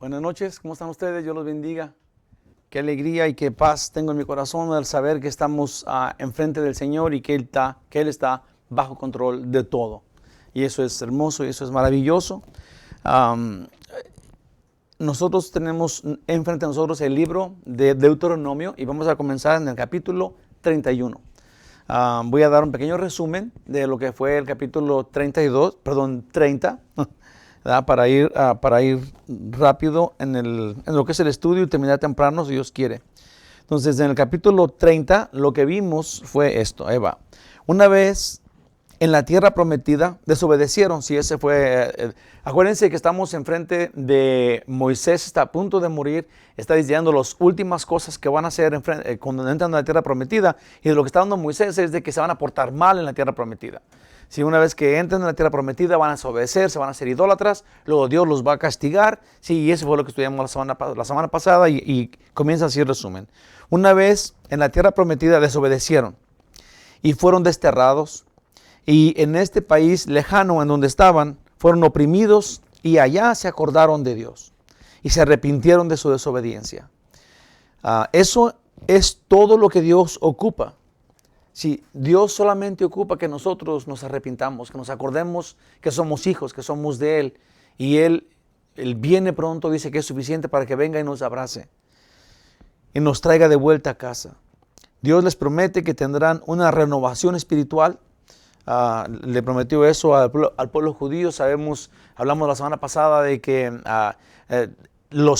Buenas noches, ¿cómo están ustedes? Dios los bendiga. Qué alegría y qué paz tengo en mi corazón al saber que estamos enfrente del Señor y que Él está bajo control de todo. Y eso es hermoso y eso es maravilloso. Am, Nosotros tenemos enfrente de nosotros el libro de Deuteronomio y vamos a comenzar en el capítulo 31. Voy a dar un pequeño resumen de lo que fue el capítulo 30, ¿verdad? Para ir rápido en lo que es el estudio y terminar temprano si Dios quiere. Entonces, en el capítulo 30 lo que vimos fue esto. Ahí va. Una vez en la tierra prometida desobedecieron. Si ese fue, acuérdense que estamos enfrente de Moisés, está a punto de morir, está diciendo las últimas cosas que van a hacer cuando entran a la tierra prometida, y de lo que está dando Moisés es de que se van a portar mal en la tierra prometida. Si una vez que entren en la tierra prometida van a desobedecer, se van a hacer idólatras, luego Dios los va a castigar. Sí, y eso fue lo que estudiamos la semana pasada y comienza así el resumen. Una vez en la tierra prometida desobedecieron y fueron desterrados. Y en este país lejano en donde estaban, fueron oprimidos y allá se acordaron de Dios y se arrepintieron de su desobediencia. Eso es todo lo que Dios ocupa. Si Dios solamente ocupa que nosotros nos arrepintamos, que nos acordemos que somos hijos, que somos de Él, y Él viene pronto, dice que es suficiente para que venga y nos abrace y nos traiga de vuelta a casa. Dios les promete que tendrán una renovación espiritual. Le prometió eso al pueblo judío. Hablamos la semana pasada de que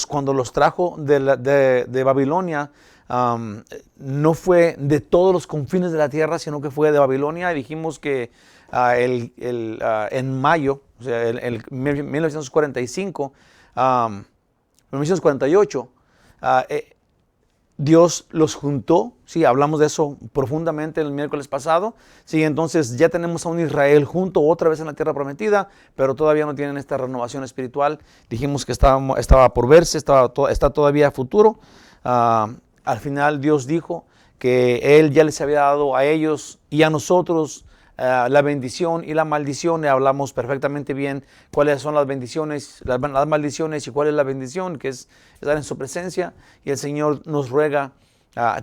cuando los trajo de Babilonia, no fue de todos los confines de la tierra, sino que fue de Babilonia. Y dijimos que en mayo, o sea, el 1945, 1948, Dios los juntó. Sí, hablamos de eso profundamente el miércoles pasado. Sí, entonces ya tenemos a un Israel junto otra vez en la tierra prometida, pero todavía no tienen esta renovación espiritual. Dijimos que estaba por verse, está todavía a futuro. Al final Dios dijo que Él ya les había dado a ellos y a nosotros la bendición y la maldición. Y hablamos perfectamente bien cuáles son las bendiciones, las maldiciones y cuál es la bendición, que es estar en su presencia. Y el Señor nos ruega,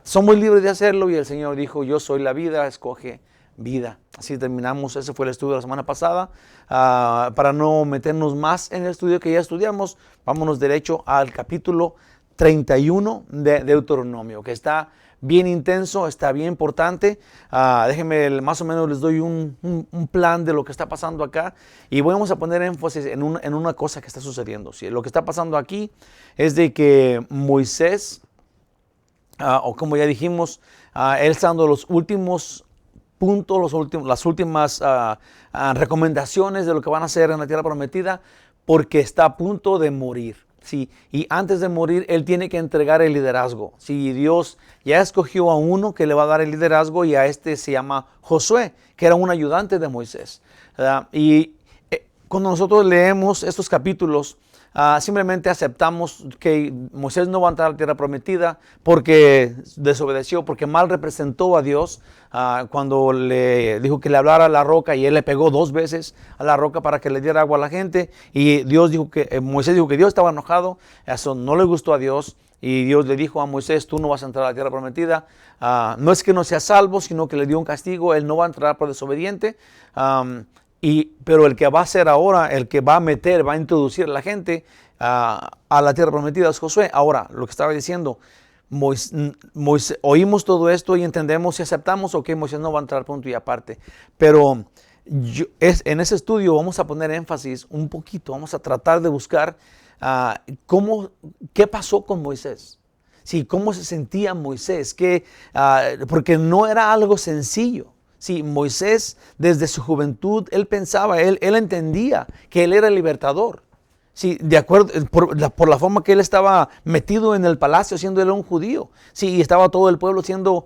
somos libres de hacerlo, y el Señor dijo: yo soy la vida, escoge vida. Así terminamos. Ese fue el estudio de la semana pasada. Para no meternos más en el estudio que ya estudiamos, vámonos derecho al capítulo 31 de Deuteronomio, que está bien intenso, está bien importante. Déjenme, más o menos les doy un plan de lo que está pasando acá, y vamos a poner énfasis en una cosa que está sucediendo. ¿Sí? Lo que está pasando aquí es de que Moisés, o como ya dijimos, él está dando los últimos puntos, las últimas recomendaciones de lo que van a hacer en la tierra prometida, porque está a punto de morir. Sí, y antes de morir, él tiene que entregar el liderazgo. Sí, Dios ya escogió a uno que le va a dar el liderazgo, y a este se llama Josué, que era un ayudante de Moisés. Y cuando nosotros leemos estos capítulos, simplemente aceptamos que Moisés no va a entrar a la tierra prometida porque desobedeció, porque mal representó a Dios. Cuando le dijo que le hablara a la roca, y él le pegó 2 veces a la roca para que le diera agua a la gente, y Moisés dijo que Dios estaba enojado. Eso no le gustó a Dios, y Dios le dijo a Moisés: tú no vas a entrar a la tierra prometida. No es que no sea salvo, sino que le dio un castigo. Él no va a entrar por desobediente. Pero el que va a ser ahora, el que va a introducir a la gente a la tierra prometida es Josué. Ahora, lo que estaba diciendo, oímos todo esto y entendemos y aceptamos, ok, Moisés no va a entrar, punto y aparte. Pero en ese estudio vamos a poner énfasis un poquito, vamos a tratar de buscar qué pasó con Moisés. Sí, cómo se sentía Moisés, porque no era algo sencillo. Sí, Moisés, desde su juventud, él pensaba, él entendía que él era el libertador. Sí, de acuerdo, por la forma que él estaba metido en el palacio, siendo él un judío. Sí, y estaba todo el pueblo siendo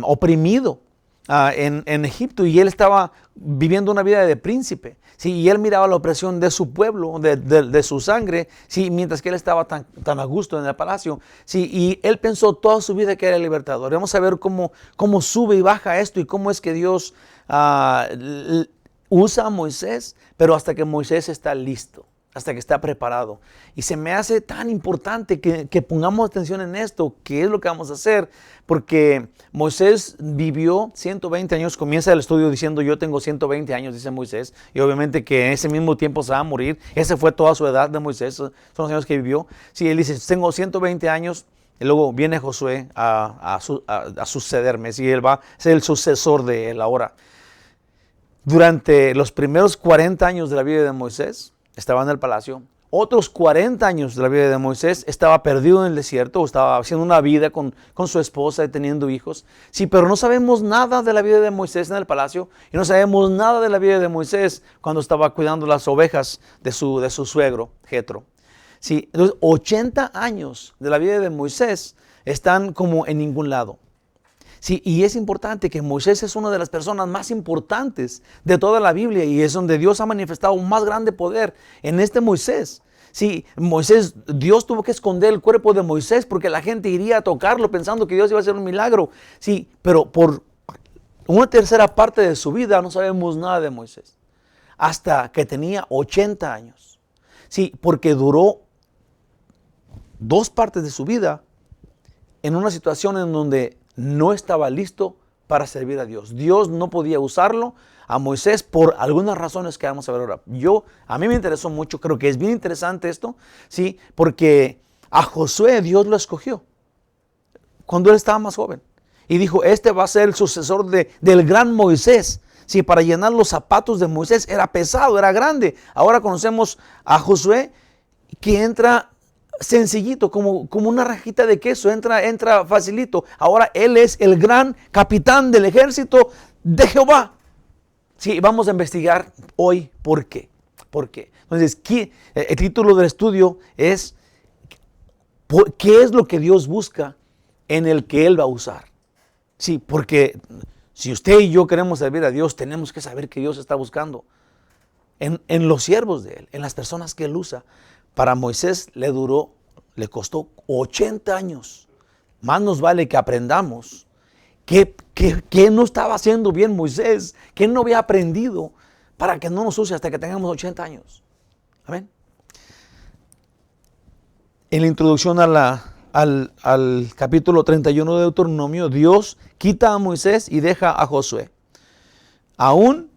oprimido en Egipto, y él estaba viviendo una vida de príncipe. Sí, y él miraba la opresión de su pueblo, de su sangre, sí, mientras que él estaba tan a gusto en el palacio. Sí, y él pensó toda su vida que era el libertador. Vamos a ver cómo sube y baja esto, y cómo es que Dios usa a Moisés, pero hasta que Moisés está listo. hasta que está preparado. Y se me hace tan importante que pongamos atención en esto, qué es lo que vamos a hacer, porque Moisés vivió 120 años, comienza el estudio diciendo yo tengo 120 años, dice Moisés, y obviamente que en ese mismo tiempo se va a morir, esa fue toda su edad de Moisés, son los años que vivió. Sí, él dice, tengo 120 años, y luego viene Josué a sucederme, sí, él va a ser el sucesor de él ahora. Durante los primeros 40 años de la vida de Moisés, estaba en el palacio. Otros 40 años de la vida de Moisés estaba perdido en el desierto, estaba haciendo una vida con su esposa y teniendo hijos. Sí, pero no sabemos nada de la vida de Moisés en el palacio y no sabemos nada de la vida de Moisés cuando estaba cuidando las ovejas de su suegro, Jetro. Sí, entonces 80 años de la vida de Moisés están como en ningún lado. Sí, y es importante que Moisés es una de las personas más importantes de toda la Biblia y es donde Dios ha manifestado un más grande poder en este Moisés. Sí, Moisés, Dios tuvo que esconder el cuerpo de Moisés porque la gente iría a tocarlo pensando que Dios iba a hacer un milagro. Sí, pero por una tercera parte de su vida no sabemos nada de Moisés. Hasta que tenía 80 años. Sí, porque duró 2 partes de su vida en una situación en donde no estaba listo para servir a Dios. Dios no podía usarlo a Moisés por algunas razones que vamos a ver ahora. A mí me interesó mucho, creo que es bien interesante esto, ¿sí? Porque a Josué Dios lo escogió cuando él estaba más joven. Y dijo, este va a ser el sucesor del gran Moisés. Sí, para llenar los zapatos de Moisés era pesado, era grande. Ahora conocemos a Josué que entra sencillito, como una rajita de queso, entra facilito. Ahora él es el gran capitán del ejército de Jehová. Sí, vamos a investigar hoy por qué. ¿Por qué? Entonces, el título del estudio es ¿qué es lo que Dios busca en el que Él va a usar? Sí, porque si usted y yo queremos servir a Dios, tenemos que saber que Dios está buscando en los siervos de Él, en las personas que Él usa. Para Moisés le costó 80 años. Más nos vale que aprendamos qué no estaba haciendo bien Moisés, qué no había aprendido para que no nos use hasta que tengamos 80 años. Amén. En la introducción al capítulo 31 de Deuteronomio, Dios quita a Moisés y deja a Josué. Aún,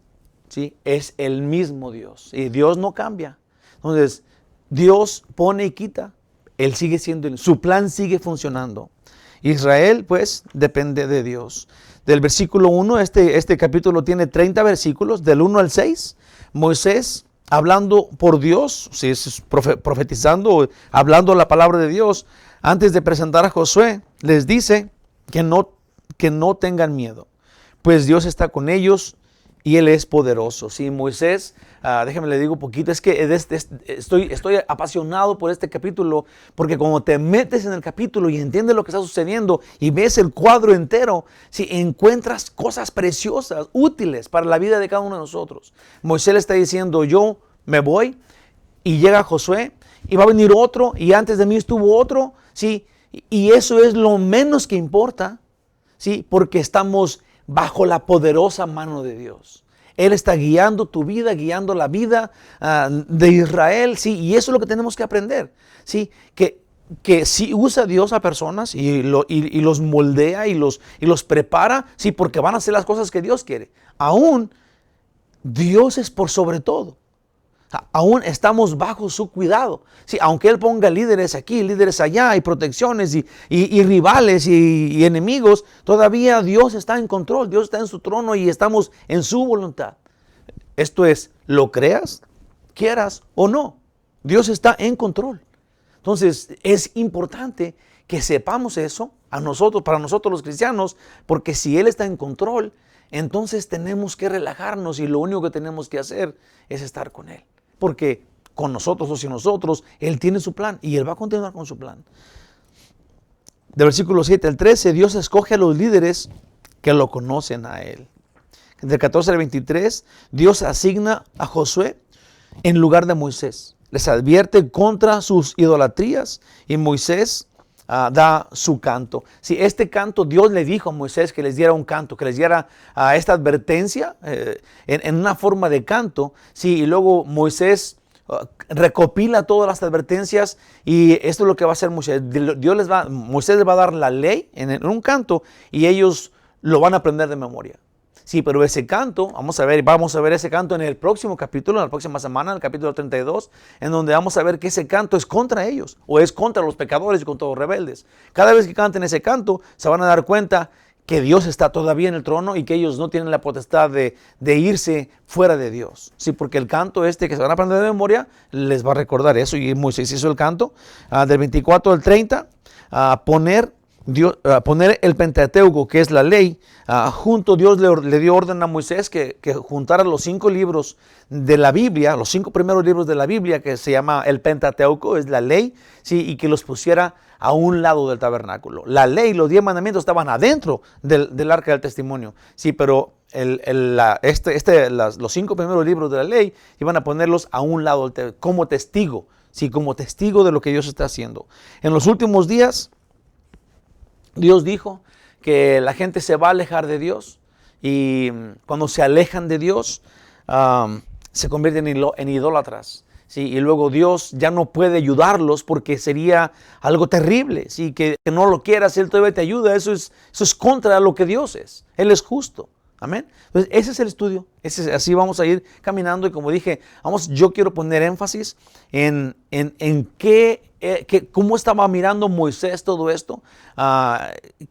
¿sí? Es el mismo Dios y Dios no cambia. Entonces, Dios pone y quita, Él sigue siendo, su plan sigue funcionando. Israel, pues, depende de Dios. Del versículo 1, este capítulo tiene 30 versículos, del 1 al 6, Moisés hablando por Dios, si es profetizando, hablando la palabra de Dios, antes de presentar a Josué, les dice que no tengan miedo, pues Dios está con ellos y Él es poderoso. Sí, Moisés, déjame le digo un poquito, es que estoy apasionado por este capítulo, porque cuando te metes en el capítulo y entiendes lo que está sucediendo y ves el cuadro entero, sí, encuentras cosas preciosas, útiles para la vida de cada uno de nosotros. Moisés le está diciendo, yo me voy, y llega Josué, y va a venir otro, y antes de mí estuvo otro, sí, y eso es lo menos que importa, sí, porque estamos bajo la poderosa mano de Dios. Él está guiando tu vida, guiando la vida de Israel, sí, y eso es lo que tenemos que aprender, sí, que sí usa Dios a personas y los moldea y los prepara, sí, porque van a hacer las cosas que Dios quiere. Aún Dios es por sobre todo. Aún estamos bajo su cuidado. Sí, aunque Él ponga líderes aquí, líderes allá, y protecciones y rivales y enemigos, todavía Dios está en control, Dios está en su trono y estamos en su voluntad. Esto es, lo creas, quieras o no, Dios está en control. Entonces es importante que sepamos eso para nosotros los cristianos, porque si Él está en control, entonces tenemos que relajarnos y lo único que tenemos que hacer es estar con Él. Porque con nosotros o sin nosotros, Él tiene su plan y Él va a continuar con su plan. Del versículo 7 al 13, Dios escoge a los líderes que lo conocen a Él. Del 14 al 23, Dios asigna a Josué en lugar de Moisés. Les advierte contra sus idolatrías y Moisés da su canto. Si este canto, Dios le dijo a Moisés que les diera un canto, que les diera esta advertencia en una forma de canto. Sí, y luego Moisés recopila todas las advertencias y esto es lo que va a hacer Moisés. Moisés les va a dar la ley en un canto y ellos lo van a aprender de memoria. Sí, pero ese canto, vamos a ver ese canto en el próximo capítulo, en la próxima semana, en el capítulo 32, en donde vamos a ver que ese canto es contra ellos, o es contra los pecadores y contra los rebeldes. Cada vez que canten ese canto, se van a dar cuenta que Dios está todavía en el trono y que ellos no tienen la potestad de irse fuera de Dios. Sí, porque el canto que se van a aprender de memoria, les va a recordar eso, y Moisés hizo el canto, del 24 al 30, poner el Pentateuco, que es la ley, junto. Dios le dio orden a Moisés que juntara los 5 libros de la Biblia, los 5 primeros libros de la Biblia, que se llama el Pentateuco, es la ley, ¿sí? Y que los pusiera a un lado del tabernáculo. La ley, los 10 mandamientos estaban adentro del arca del testimonio, sí, pero los 5 primeros libros de la ley iban a ponerlos a un lado como testigo, sí, como testigo de lo que Dios está haciendo. En los últimos días, Dios dijo que la gente se va a alejar de Dios, y cuando se alejan de Dios, se convierten en idólatras. ¿Sí? Y luego Dios ya no puede ayudarlos porque sería algo terrible. ¿Sí? Que no lo quieras, Él todavía te ayuda. Eso es contra lo que Dios es. Él es justo. Amén. Entonces, ese es el estudio. Así vamos a ir caminando. Y como dije, yo quiero poner énfasis en cómo estaba mirando Moisés todo esto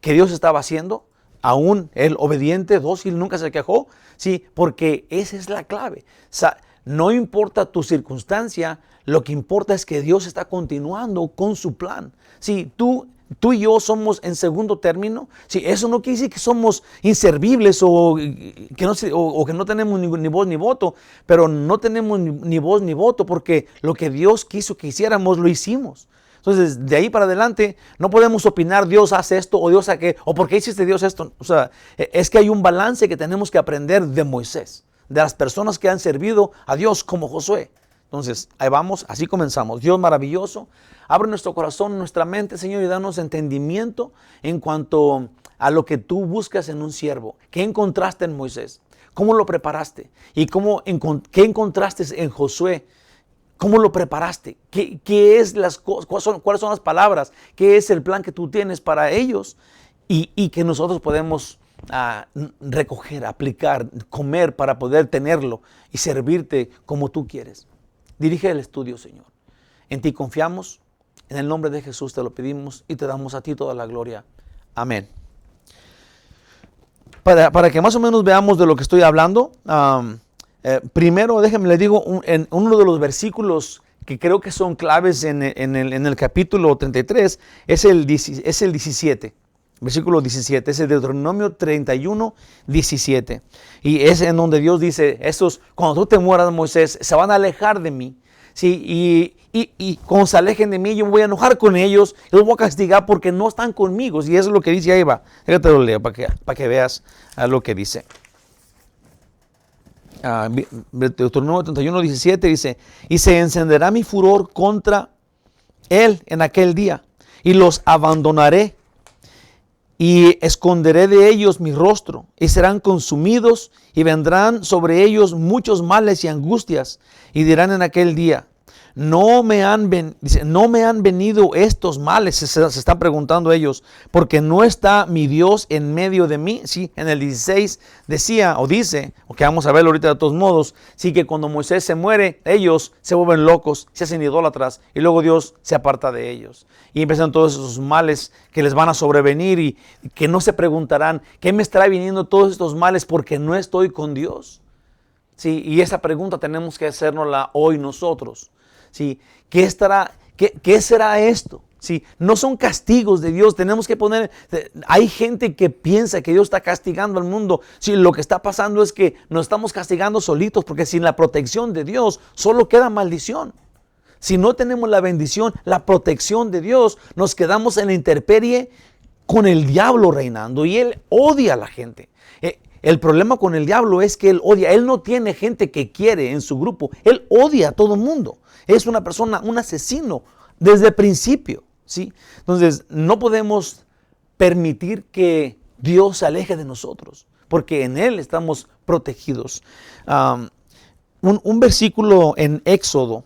que Dios estaba haciendo. Aún él obediente, dócil, nunca se quejó. Sí, porque esa es la clave. No importa tu circunstancia, lo que importa es que Dios está continuando con su plan. Sí, tú y yo somos en segundo término. Sí, eso no quiere decir que somos inservibles o que no tenemos ni voz ni voto, pero no tenemos ni voz ni voto porque lo que Dios quiso que hiciéramos, lo hicimos. Entonces, de ahí para adelante, no podemos opinar, Dios hace esto o Dios hace aquello, o ¿por qué hiciste Dios esto? O sea, es que hay un balance que tenemos que aprender de Moisés, de las personas que han servido a Dios como Josué. Entonces, ahí vamos, así comenzamos. Dios maravilloso, abre nuestro corazón, nuestra mente, Señor, y danos entendimiento en cuanto a lo que tú buscas en un siervo. ¿Qué encontraste en Moisés? ¿Cómo lo preparaste? ¿Y qué encontraste en Josué? ¿Cómo lo preparaste? ¿Cuáles son las palabras? ¿Qué es el plan que tú tienes para ellos? Y que nosotros podemos recoger, aplicar, comer para poder tenerlo y servirte como tú quieres. Dirige el estudio, Señor. En ti confiamos. En el nombre de Jesús te lo pedimos y te damos a ti toda la gloria. Amén. Para que más o menos veamos de lo que estoy hablando, primero, déjenme les digo, en uno de los versículos que creo que son claves en el capítulo 33, es el 17, versículo 17, es el Deuteronomio 31, 17. Y es en donde Dios dice, cuando tú te mueras, Moisés, se van a alejar de mí. Sí, y cuando se alejen de mí, yo me voy a enojar con ellos, y los voy a castigar porque no están conmigo. Y eso es lo que dice ahí va. Déjate lo leo para que veas lo que dice. Deuteronomio 31, 17 dice, y se encenderá mi furor contra él en aquel día, y los abandonaré, y esconderé de ellos mi rostro, y serán consumidos, y vendrán sobre ellos muchos males y angustias, y dirán en aquel día, no me han venido estos males, se están preguntando ellos, porque no está mi Dios en medio de mí. Sí, en el 16 dice, o que vamos a verlo ahorita de todos modos, sí, que cuando Moisés se muere, ellos se vuelven locos, se hacen idólatras, y luego Dios se aparta de ellos. Y empiezan todos esos males que les van a sobrevenir y que no se preguntarán, ¿qué me estará viniendo todos estos males porque no estoy con Dios? Sí, y esa pregunta tenemos que hacérnosla hoy nosotros. Sí, ¿qué será esto? Sí, no son castigos de Dios. Tenemos que hay gente que piensa que Dios está castigando al mundo. Sí, lo que está pasando es que nos estamos castigando solitos, porque sin la protección de Dios solo queda maldición. Si no tenemos la bendición, la protección de Dios, nos quedamos en la intemperie con el diablo reinando, y él odia a la gente. El problema con el diablo es que él odia. Él no tiene gente que quiere en su grupo. Él odia a todo el mundo. Es una persona, un asesino desde el principio, ¿sí? Entonces, no podemos permitir que Dios se aleje de nosotros, porque en Él estamos protegidos. Un versículo en Éxodo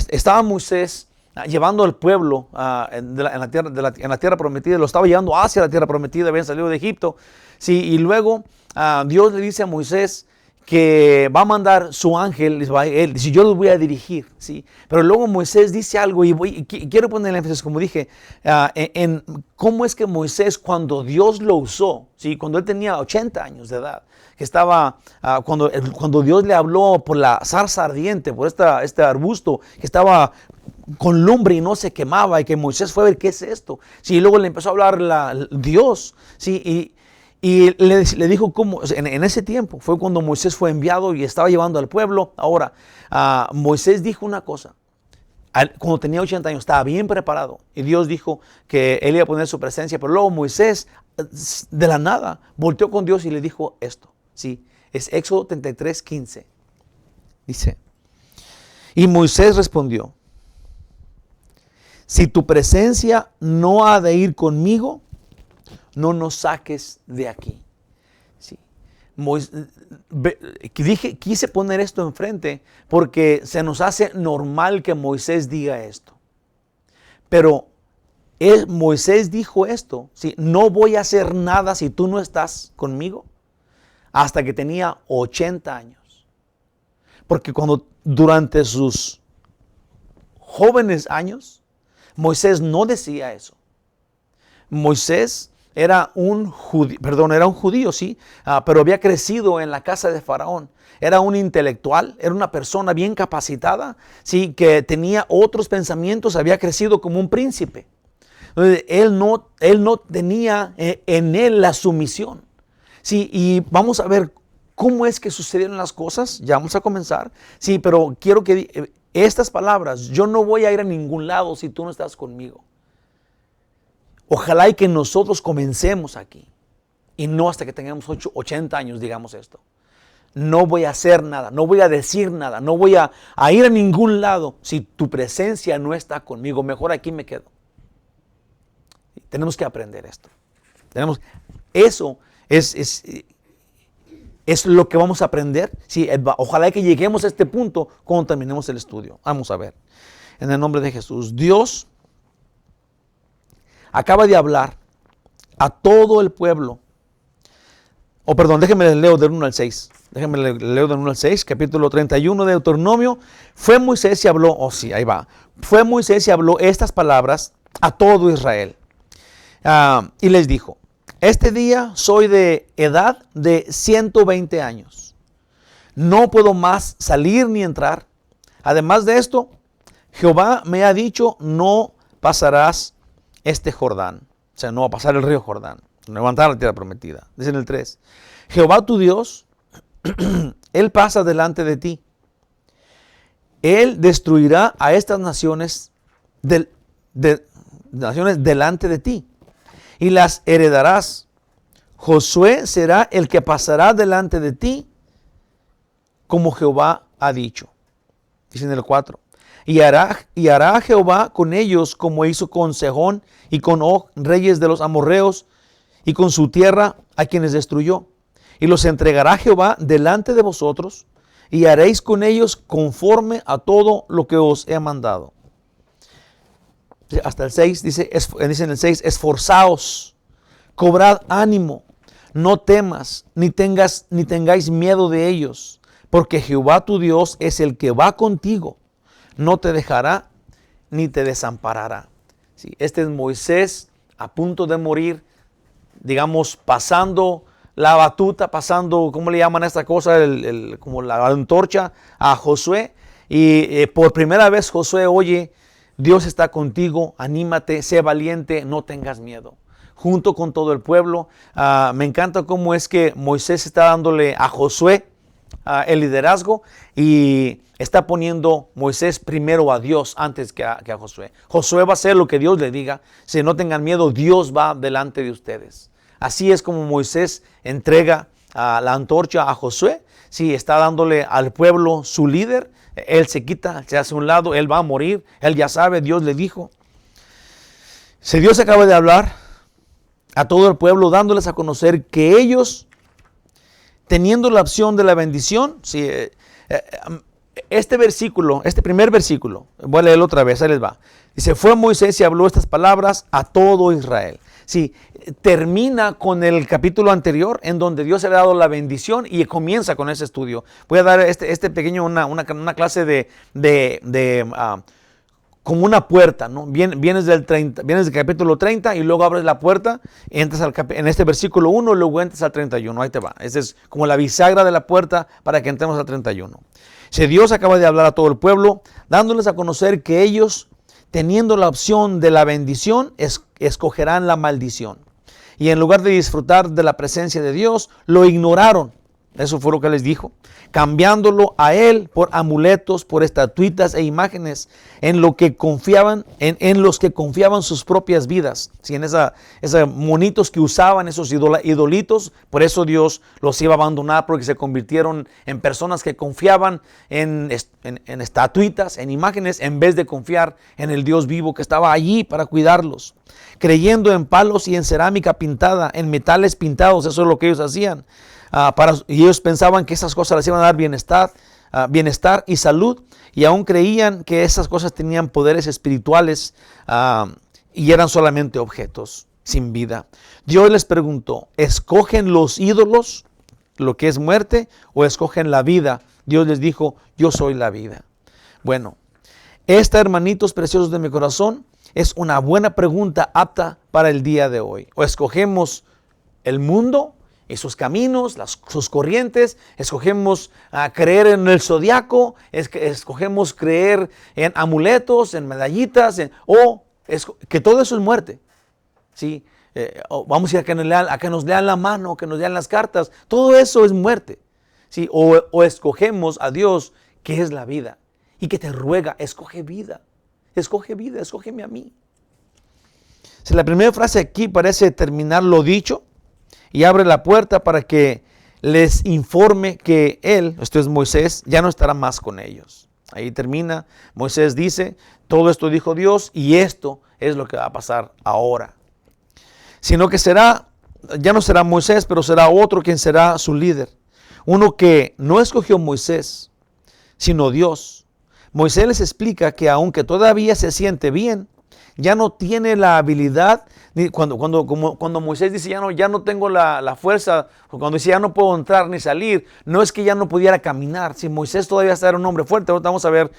estaba Moisés llevando al pueblo en la tierra prometida, lo estaba llevando hacia la tierra prometida, habían salido de Egipto. Sí, y luego Dios le dice a Moisés que va a mandar su ángel, él dice, yo los voy a dirigir, ¿sí? Pero luego Moisés dice algo y quiero poner el énfasis, como dije, en cómo es que Moisés, cuando Dios lo usó, ¿sí? Cuando él tenía 80 años de edad, que estaba, cuando Dios le habló por la zarza ardiente, por este arbusto que estaba con lumbre y no se quemaba, y que Moisés fue a ver qué es esto, ¿sí? Y luego le empezó a hablar Dios, ¿sí? Y le dijo cómo, en ese tiempo fue cuando Moisés fue enviado y estaba llevando al pueblo. Ahora, Moisés dijo una cosa, cuando tenía 80 años, estaba bien preparado. Y Dios dijo que él iba a poner su presencia, pero luego Moisés, de la nada, volteó con Dios y le dijo esto. Sí, es Éxodo 33:15. Dice, y Moisés respondió, si tu presencia no ha de ir conmigo, no nos saques de aquí. Sí. Quise poner esto enfrente porque se nos hace normal que Moisés diga esto. Pero Moisés dijo esto, ¿sí? No voy a hacer nada si tú no estás conmigo, hasta que tenía 80 años. Porque durante sus jóvenes años, Moisés no decía eso. Moisés era un judío, sí, pero había crecido en la casa de Faraón. Era un intelectual, era una persona bien capacitada, sí, que tenía otros pensamientos, había crecido como un príncipe. Entonces, él no tenía en él la sumisión. Sí, y vamos a ver cómo es que sucedieron las cosas. Ya vamos a comenzar. Sí, pero quiero que estas palabras, yo no voy a ir a ningún lado si tú no estás conmigo. Ojalá y que nosotros comencemos aquí y no hasta que tengamos 80 años digamos esto. No voy a hacer nada, no voy a decir nada, no voy a ir a ningún lado si tu presencia no está conmigo. Mejor aquí me quedo. Tenemos que aprender esto. Eso es lo que vamos a aprender. Sí, ojalá que lleguemos a este punto cuando terminemos el estudio. Vamos a ver. En el nombre de Jesús, Dios acaba de hablar a todo el pueblo. Déjenme leo del 1 al 6. Déjenme leo del 1 al 6, capítulo 31 de Deuteronomio. Fue Moisés y habló, ahí va. Fue Moisés y habló estas palabras a todo Israel. Y les dijo, este día soy de edad de 120 años. No puedo más salir ni entrar. Además de esto, Jehová me ha dicho, no pasarás este Jordán. O sea, no va a pasar el río Jordán. Levantar la tierra prometida. Dice en el 3. Jehová tu Dios, Él pasa delante de ti. Él destruirá a estas naciones, naciones delante de ti. Y las heredarás. Josué será el que pasará delante de ti, como Jehová ha dicho. Dice en el 4. Y hará Jehová con ellos como hizo con Sejón y con Og, reyes de los amorreos, y con su tierra a quienes destruyó. Y los entregará Jehová delante de vosotros, y haréis con ellos conforme a todo lo que os he mandado. Hasta el 6 dice en el 6, esforzaos, cobrad ánimo, no temas, ni tengáis miedo de ellos, porque Jehová tu Dios es el que va contigo. No te dejará ni te desamparará. Sí, este es Moisés a punto de morir, digamos, pasando la batuta, ¿cómo le llaman a esta cosa? Como la antorcha a Josué. Y por primera vez Josué oye, Dios está contigo, anímate, sé valiente, no tengas miedo. Junto con todo el pueblo. Me encanta cómo es que Moisés está dándole a Josué el liderazgo y está poniendo Moisés primero a Dios antes que a Josué. Josué va a hacer lo que Dios le diga. Si no tengan miedo, Dios va delante de ustedes. Así es como Moisés entrega la antorcha a Josué. Sí, está dándole al pueblo su líder. Él se quita, se hace a un lado, él va a morir. Él ya sabe, Dios le dijo. Si Dios acaba de hablar a todo el pueblo, dándoles a conocer que ellos, teniendo la opción de la bendición, sí, este versículo, este primer versículo, voy a leerlo otra vez, ahí les va. Dice, fue Moisés y habló estas palabras a todo Israel. Sí, termina con el capítulo anterior en donde Dios le ha dado la bendición y comienza con ese estudio. Voy a dar este pequeño, una clase como una puerta, ¿no? Vienes del capítulo 30 y luego abres la puerta, entras en este versículo 1 y luego entras al 31. Ahí te va. Esa es como la bisagra de la puerta para que entremos al 31. Si Dios acaba de hablar a todo el pueblo, dándoles a conocer que ellos, teniendo la opción de la bendición, escogerán la maldición. Y en lugar de disfrutar de la presencia de Dios, lo ignoraron. Eso fue lo que les dijo, cambiándolo a él por amuletos, por estatuitas e imágenes, en los que confiaban sus propias vidas. Sí, en esos monitos que usaban, esos idolitos, por eso Dios los iba a abandonar, porque se convirtieron en personas que confiaban en estatuitas, en imágenes, en vez de confiar en el Dios vivo que estaba allí para cuidarlos. Creyendo en palos y en cerámica pintada, en metales pintados, eso es lo que ellos hacían. Y ellos pensaban que esas cosas les iban a dar bienestar y salud, y aún creían que esas cosas tenían poderes espirituales y eran solamente objetos sin vida. Dios les preguntó, ¿escogen los ídolos, lo que es muerte, o escogen la vida? Dios les dijo, yo soy la vida. Bueno, esta, hermanitos preciosos de mi corazón, es una buena pregunta apta para el día de hoy. O escogemos el mundo y sus caminos, sus corrientes, escogemos creer en el zodiaco, escogemos creer en amuletos, en medallitas, que todo eso es muerte. ¿Sí? Vamos a ir a que nos lean la mano, que nos lean las cartas, todo eso es muerte. ¿Sí? O escogemos a Dios, que es la vida, y que te ruega, escoge vida, escógeme a mí. Si la primera frase aquí parece terminar lo dicho, y abre la puerta para que les informe que él, esto es Moisés, ya no estará más con ellos. Ahí termina. Moisés dice, todo esto dijo Dios y esto es lo que va a pasar ahora. Sino que ya no será Moisés, pero será otro quien será su líder. Uno que no escogió Moisés, sino Dios. Moisés les explica que aunque todavía se siente bien, ya no tiene la habilidad. Cuando Moisés dice ya no tengo la fuerza, o cuando dice ya no puedo entrar ni salir, no es que ya no pudiera caminar. Si Moisés todavía era un hombre fuerte, ahorita vamos a ver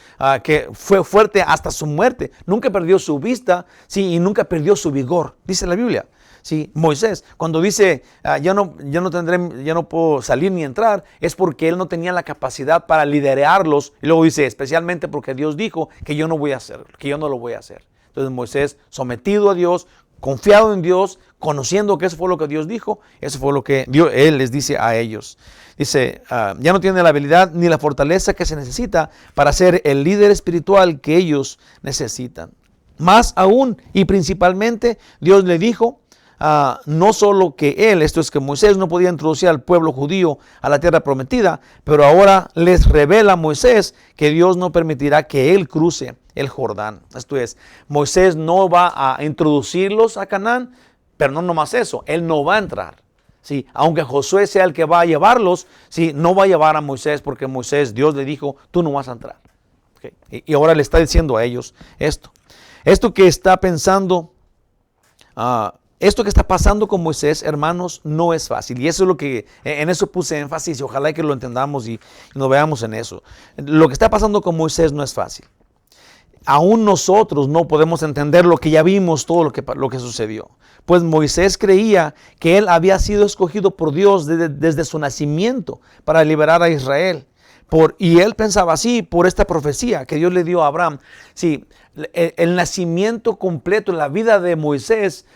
que fue fuerte hasta su muerte. Nunca perdió su vista, sí, y nunca perdió su vigor, dice la Biblia. Sí, Moisés, cuando dice ya no puedo salir ni entrar, es porque él no tenía la capacidad para liderarlos. Y luego dice, especialmente porque Dios dijo que yo no lo voy a hacer. Entonces Moisés, sometido a Dios, confiado en Dios, conociendo que eso fue lo que Dios dijo, eso fue lo que Él les dice a ellos. Dice, ya no tiene la habilidad ni la fortaleza que se necesita para ser el líder espiritual que ellos necesitan. Más aún y principalmente, Dios le dijo, no solo que él, esto es que Moisés no podía introducir al pueblo judío a la tierra prometida, pero ahora les revela a Moisés que Dios no permitirá que él cruce el Jordán. Esto es, Moisés no va a introducirlos a Canaán, pero no nomás eso, él no va a entrar. Sí, aunque Josué sea el que va a llevarlos, sí, no va a llevar a Moisés porque Dios le dijo, tú no vas a entrar. Okay. Y ahora le está diciendo a ellos esto que está pensando, esto que está pasando con Moisés, hermanos, no es fácil. Y eso es lo que, en eso puse énfasis y ojalá que lo entendamos y nos veamos en eso. Lo que está pasando con Moisés no es fácil. Aún nosotros no podemos entender lo que ya vimos, todo lo que sucedió. Pues Moisés creía que él había sido escogido por Dios desde su nacimiento para liberar a Israel. Y él pensaba así por esta profecía que Dios le dio a Abraham. Sí, el nacimiento completo en la vida de Moisés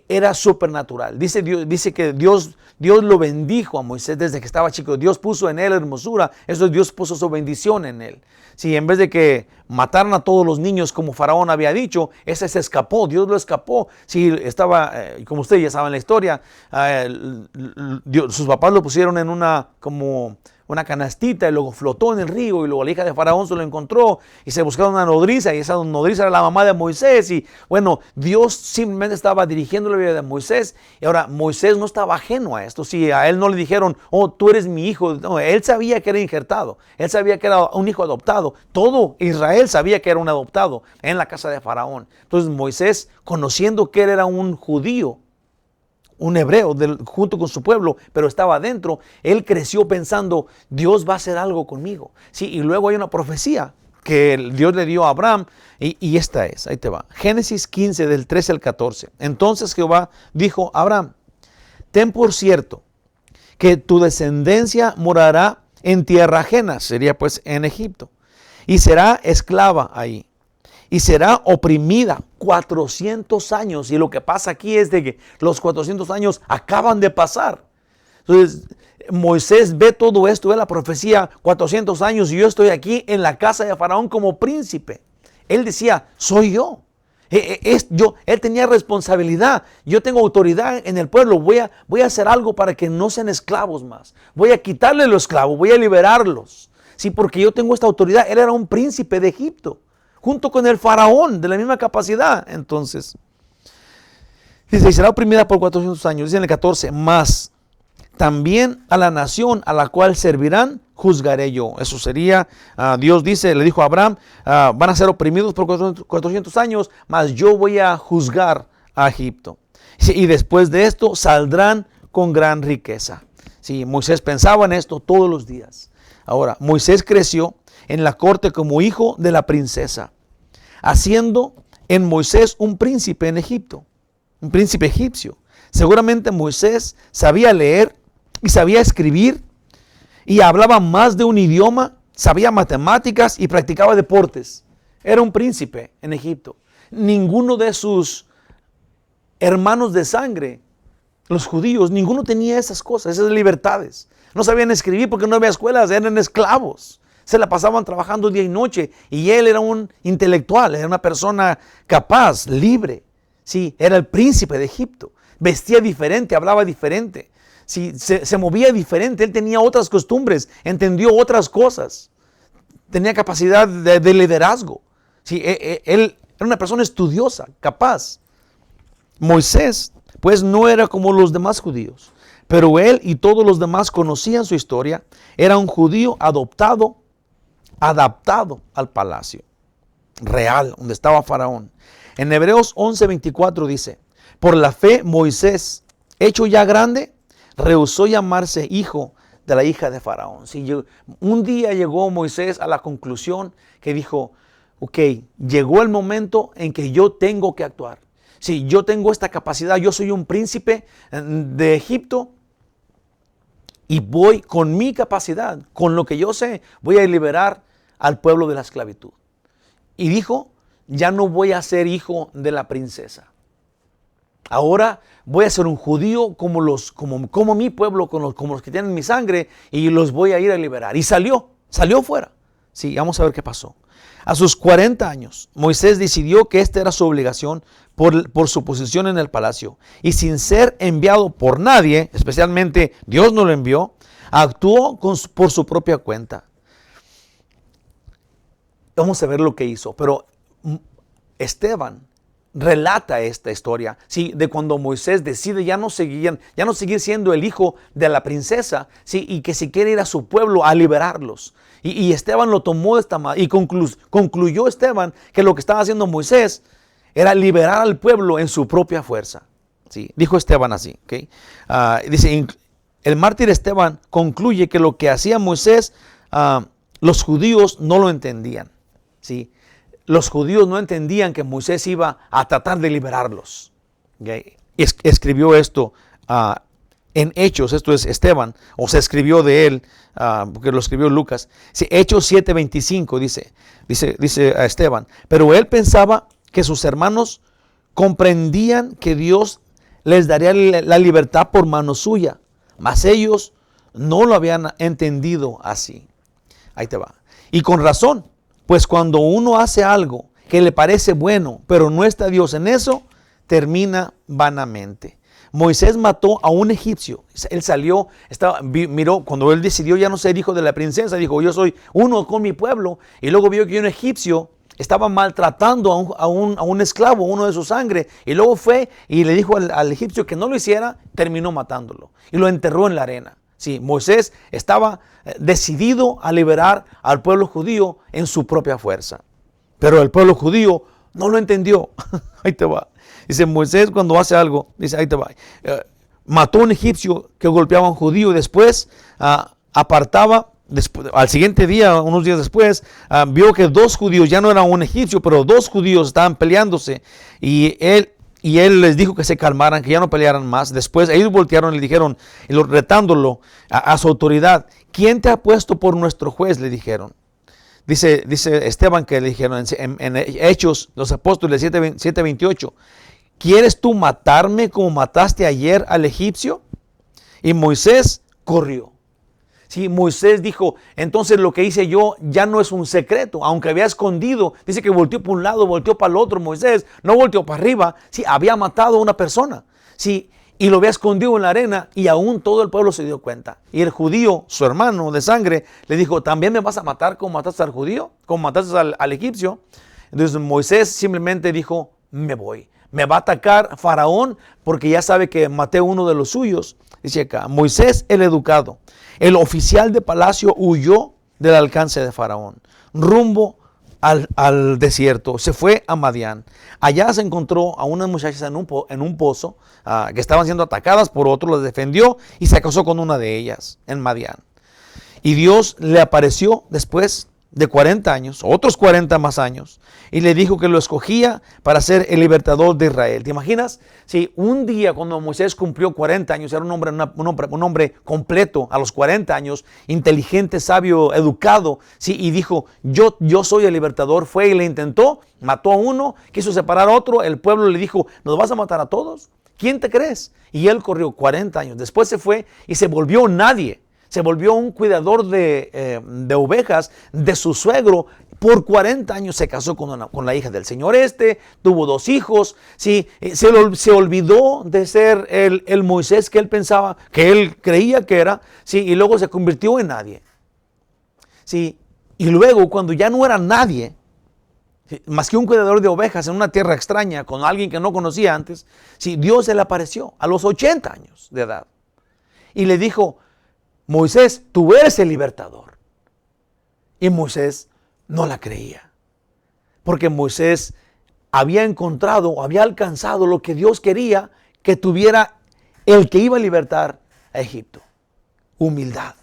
era supernatural. Dice que Dios lo bendijo a Moisés desde que estaba chico. Dios puso en él hermosura. Eso Dios puso su bendición en él. Sí, en vez de que mataran a todos los niños como Faraón había dicho, ese se escapó, Dios lo escapó. Sí, estaba, como ustedes ya saben la historia, sus papás lo pusieron en una como una canastita y luego flotó en el río y luego la hija de Faraón se lo encontró y se buscaron una nodriza y esa nodriza era la mamá de Moisés y bueno, Dios simplemente estaba dirigiendo la vida de Moisés y ahora Moisés no estaba ajeno a esto. Si a él no le dijeron, oh, tú eres mi hijo, no, él sabía que era injertado, él sabía que era un hijo adoptado, todo Israel sabía que era un adoptado en la casa de Faraón. Entonces Moisés, conociendo que él era un judío, un hebreo junto con su pueblo, pero estaba adentro, él creció pensando, Dios va a hacer algo conmigo. Sí, y luego hay una profecía que Dios le dio a Abraham y esta es, ahí te va. Génesis 15 del 13 al 14. Entonces Jehová dijo a Abraham, ten por cierto que tu descendencia morará en tierra ajena, sería pues en Egipto, y será esclava ahí. Y será oprimida 400 años. Y lo que pasa aquí es de que los 400 años acaban de pasar. Entonces, Moisés ve todo esto, ve la profecía, 400 años y yo estoy aquí en la casa de Faraón como príncipe. Él decía, soy yo. Él tenía responsabilidad. Yo tengo autoridad en el pueblo. Voy a hacer algo para que no sean esclavos más. Voy a quitarle los esclavos, voy a liberarlos. Sí, porque yo tengo esta autoridad. Él era un príncipe de Egipto, junto con el faraón, de la misma capacidad. Entonces, dice, y será oprimida por 400 años. Dice en el 14, más también a la nación a la cual servirán, juzgaré yo. Eso sería, Dios dice, le dijo a Abraham, van a ser oprimidos por 400 años, mas yo voy a juzgar a Egipto. Y después de esto saldrán con gran riqueza. Sí, Moisés pensaba en esto todos los días. Ahora, Moisés creció en la corte como hijo de la princesa, haciendo en Moisés un príncipe en Egipto, un príncipe egipcio. Seguramente Moisés sabía leer y sabía escribir y hablaba más de un idioma, sabía matemáticas y practicaba deportes. Era un príncipe en Egipto. Ninguno de sus hermanos de sangre, los judíos, ninguno tenía esas cosas, esas libertades. No sabían escribir porque no había escuelas, eran esclavos. Se la pasaban trabajando día y noche y él era un intelectual, era una persona capaz, libre. Sí, era el príncipe de Egipto. Vestía diferente, hablaba diferente. Sí, se movía diferente, él tenía otras costumbres, entendió otras cosas. Tenía capacidad de liderazgo. Sí, él era una persona estudiosa, capaz. Moisés, pues no era como los demás judíos, pero él y todos los demás conocían su historia. Era un judío adoptado, adaptado al palacio real, donde estaba Faraón. En Hebreos 11:24 dice, por la fe Moisés, hecho ya grande, rehusó llamarse hijo de la hija de Faraón. Sí, un día llegó Moisés a la conclusión que dijo, ok, llegó el momento en que yo tengo que actuar. Sí, yo tengo esta capacidad, yo soy un príncipe de Egipto y voy con mi capacidad, con lo que yo sé, voy a liberar al pueblo de la esclavitud. Y dijo, ya no voy a ser hijo de la princesa. Ahora voy a ser un judío como mi pueblo, como los que tienen mi sangre, y los voy a ir a liberar. Y salió fuera. Sí, vamos a ver qué pasó. A sus 40 años, Moisés decidió que esta era su obligación por su posición en el palacio. Y sin ser enviado por nadie, especialmente Dios no lo envió, actuó por su propia cuenta. Vamos a ver lo que hizo. Pero Esteban relata esta historia, sí, de cuando Moisés decide ya no seguir siendo el hijo de la princesa, sí, y que se quiere ir a su pueblo a liberarlos. Y Esteban lo tomó de esta manera y concluyó Esteban que lo que estaba haciendo Moisés era liberar al pueblo en su propia fuerza. Sí, dijo Esteban así. ¿Okay? Dice, el mártir Esteban concluye que lo que hacía Moisés, los judíos no lo entendían. ¿Sí? Los judíos no entendían que Moisés iba a tratar de liberarlos. ¿Okay? Escribió esto en Hechos, esto es Esteban, o se escribió de él, porque lo escribió Lucas. Sí, Hechos 7:25 dice a Esteban, pero él pensaba que sus hermanos comprendían que Dios les daría la libertad por mano suya, mas ellos no lo habían entendido así. Ahí te va. Y con razón. Pues cuando uno hace algo que le parece bueno, pero no está Dios en eso, termina vanamente. Moisés mató a un egipcio. Él salió, miró, cuando él decidió ya no ser hijo de la princesa, dijo, yo soy uno con mi pueblo. Y luego vio que un egipcio estaba maltratando a un esclavo, uno de su sangre. Y luego fue y le dijo al egipcio que no lo hiciera, terminó matándolo. Y lo enterró en la arena. Sí, Moisés estaba decidido a liberar al pueblo judío en su propia fuerza. Pero el pueblo judío no lo entendió. Ahí te va. Dice, Moisés cuando hace algo, dice, ahí te va. Mató a un egipcio que golpeaba a un judío. Después apartaba, al siguiente día, unos días después, vio que dos judíos, ya no era un egipcio, pero dos judíos estaban peleándose. Y él les dijo que se calmaran, que ya no pelearan más. Después ellos voltearon y le dijeron, retándolo a su autoridad, ¿quién te ha puesto por nuestro juez? Le dijeron. Dice Esteban que le dijeron en Hechos, los Apóstoles 7:28, ¿quieres tú matarme como mataste ayer al egipcio? Y Moisés corrió. Sí, Moisés dijo, entonces lo que hice yo ya no es un secreto, aunque había escondido, dice que volteó para un lado, volteó para el otro, Moisés no volteó para arriba, sí, había matado a una persona, sí, y lo había escondido en la arena y aún todo el pueblo se dio cuenta. Y el judío, su hermano de sangre, le dijo, ¿también me vas a matar como mataste al judío? Como mataste al egipcio. Entonces Moisés simplemente dijo, me voy. Me va a atacar Faraón porque ya sabe que maté a uno de los suyos. Dice acá, Moisés el educado, el oficial de palacio, huyó del alcance de Faraón, rumbo al desierto, se fue a Madián. Allá se encontró a unas muchachas en un pozo que estaban siendo atacadas por otro, las defendió y se casó con una de ellas en Madián. Y Dios le apareció después de 40 años, otros 40 más años, y le dijo que lo escogía para ser el libertador de Israel. ¿Te imaginas? Si un día cuando Moisés cumplió 40 años, era un hombre completo a los 40 años, inteligente, sabio, educado, ¿sí? Y dijo, yo soy el libertador, fue y le intentó, mató a uno, quiso separar a otro, el pueblo le dijo, ¿nos vas a matar a todos? ¿Quién te crees? Y él corrió 40 años, después se fue y se volvió nadie. Se volvió un cuidador de ovejas de su suegro. Por 40 años se casó con la hija del señor tuvo 2 hijos. ¿Sí? Se olvidó de ser el Moisés que él pensaba, que él creía que era. ¿Sí? Y luego se convirtió en nadie. ¿Sí? Y luego cuando ya no era nadie, ¿sí?, más que un cuidador de ovejas en una tierra extraña con alguien que no conocía antes, ¿sí?, Dios se le apareció a los 80 años de edad y le dijo, Moisés, tú eres el libertador. Y Moisés no la creía. Porque Moisés había encontrado, había alcanzado lo que Dios quería que tuviera el que iba a libertar a Egipto. Humildad.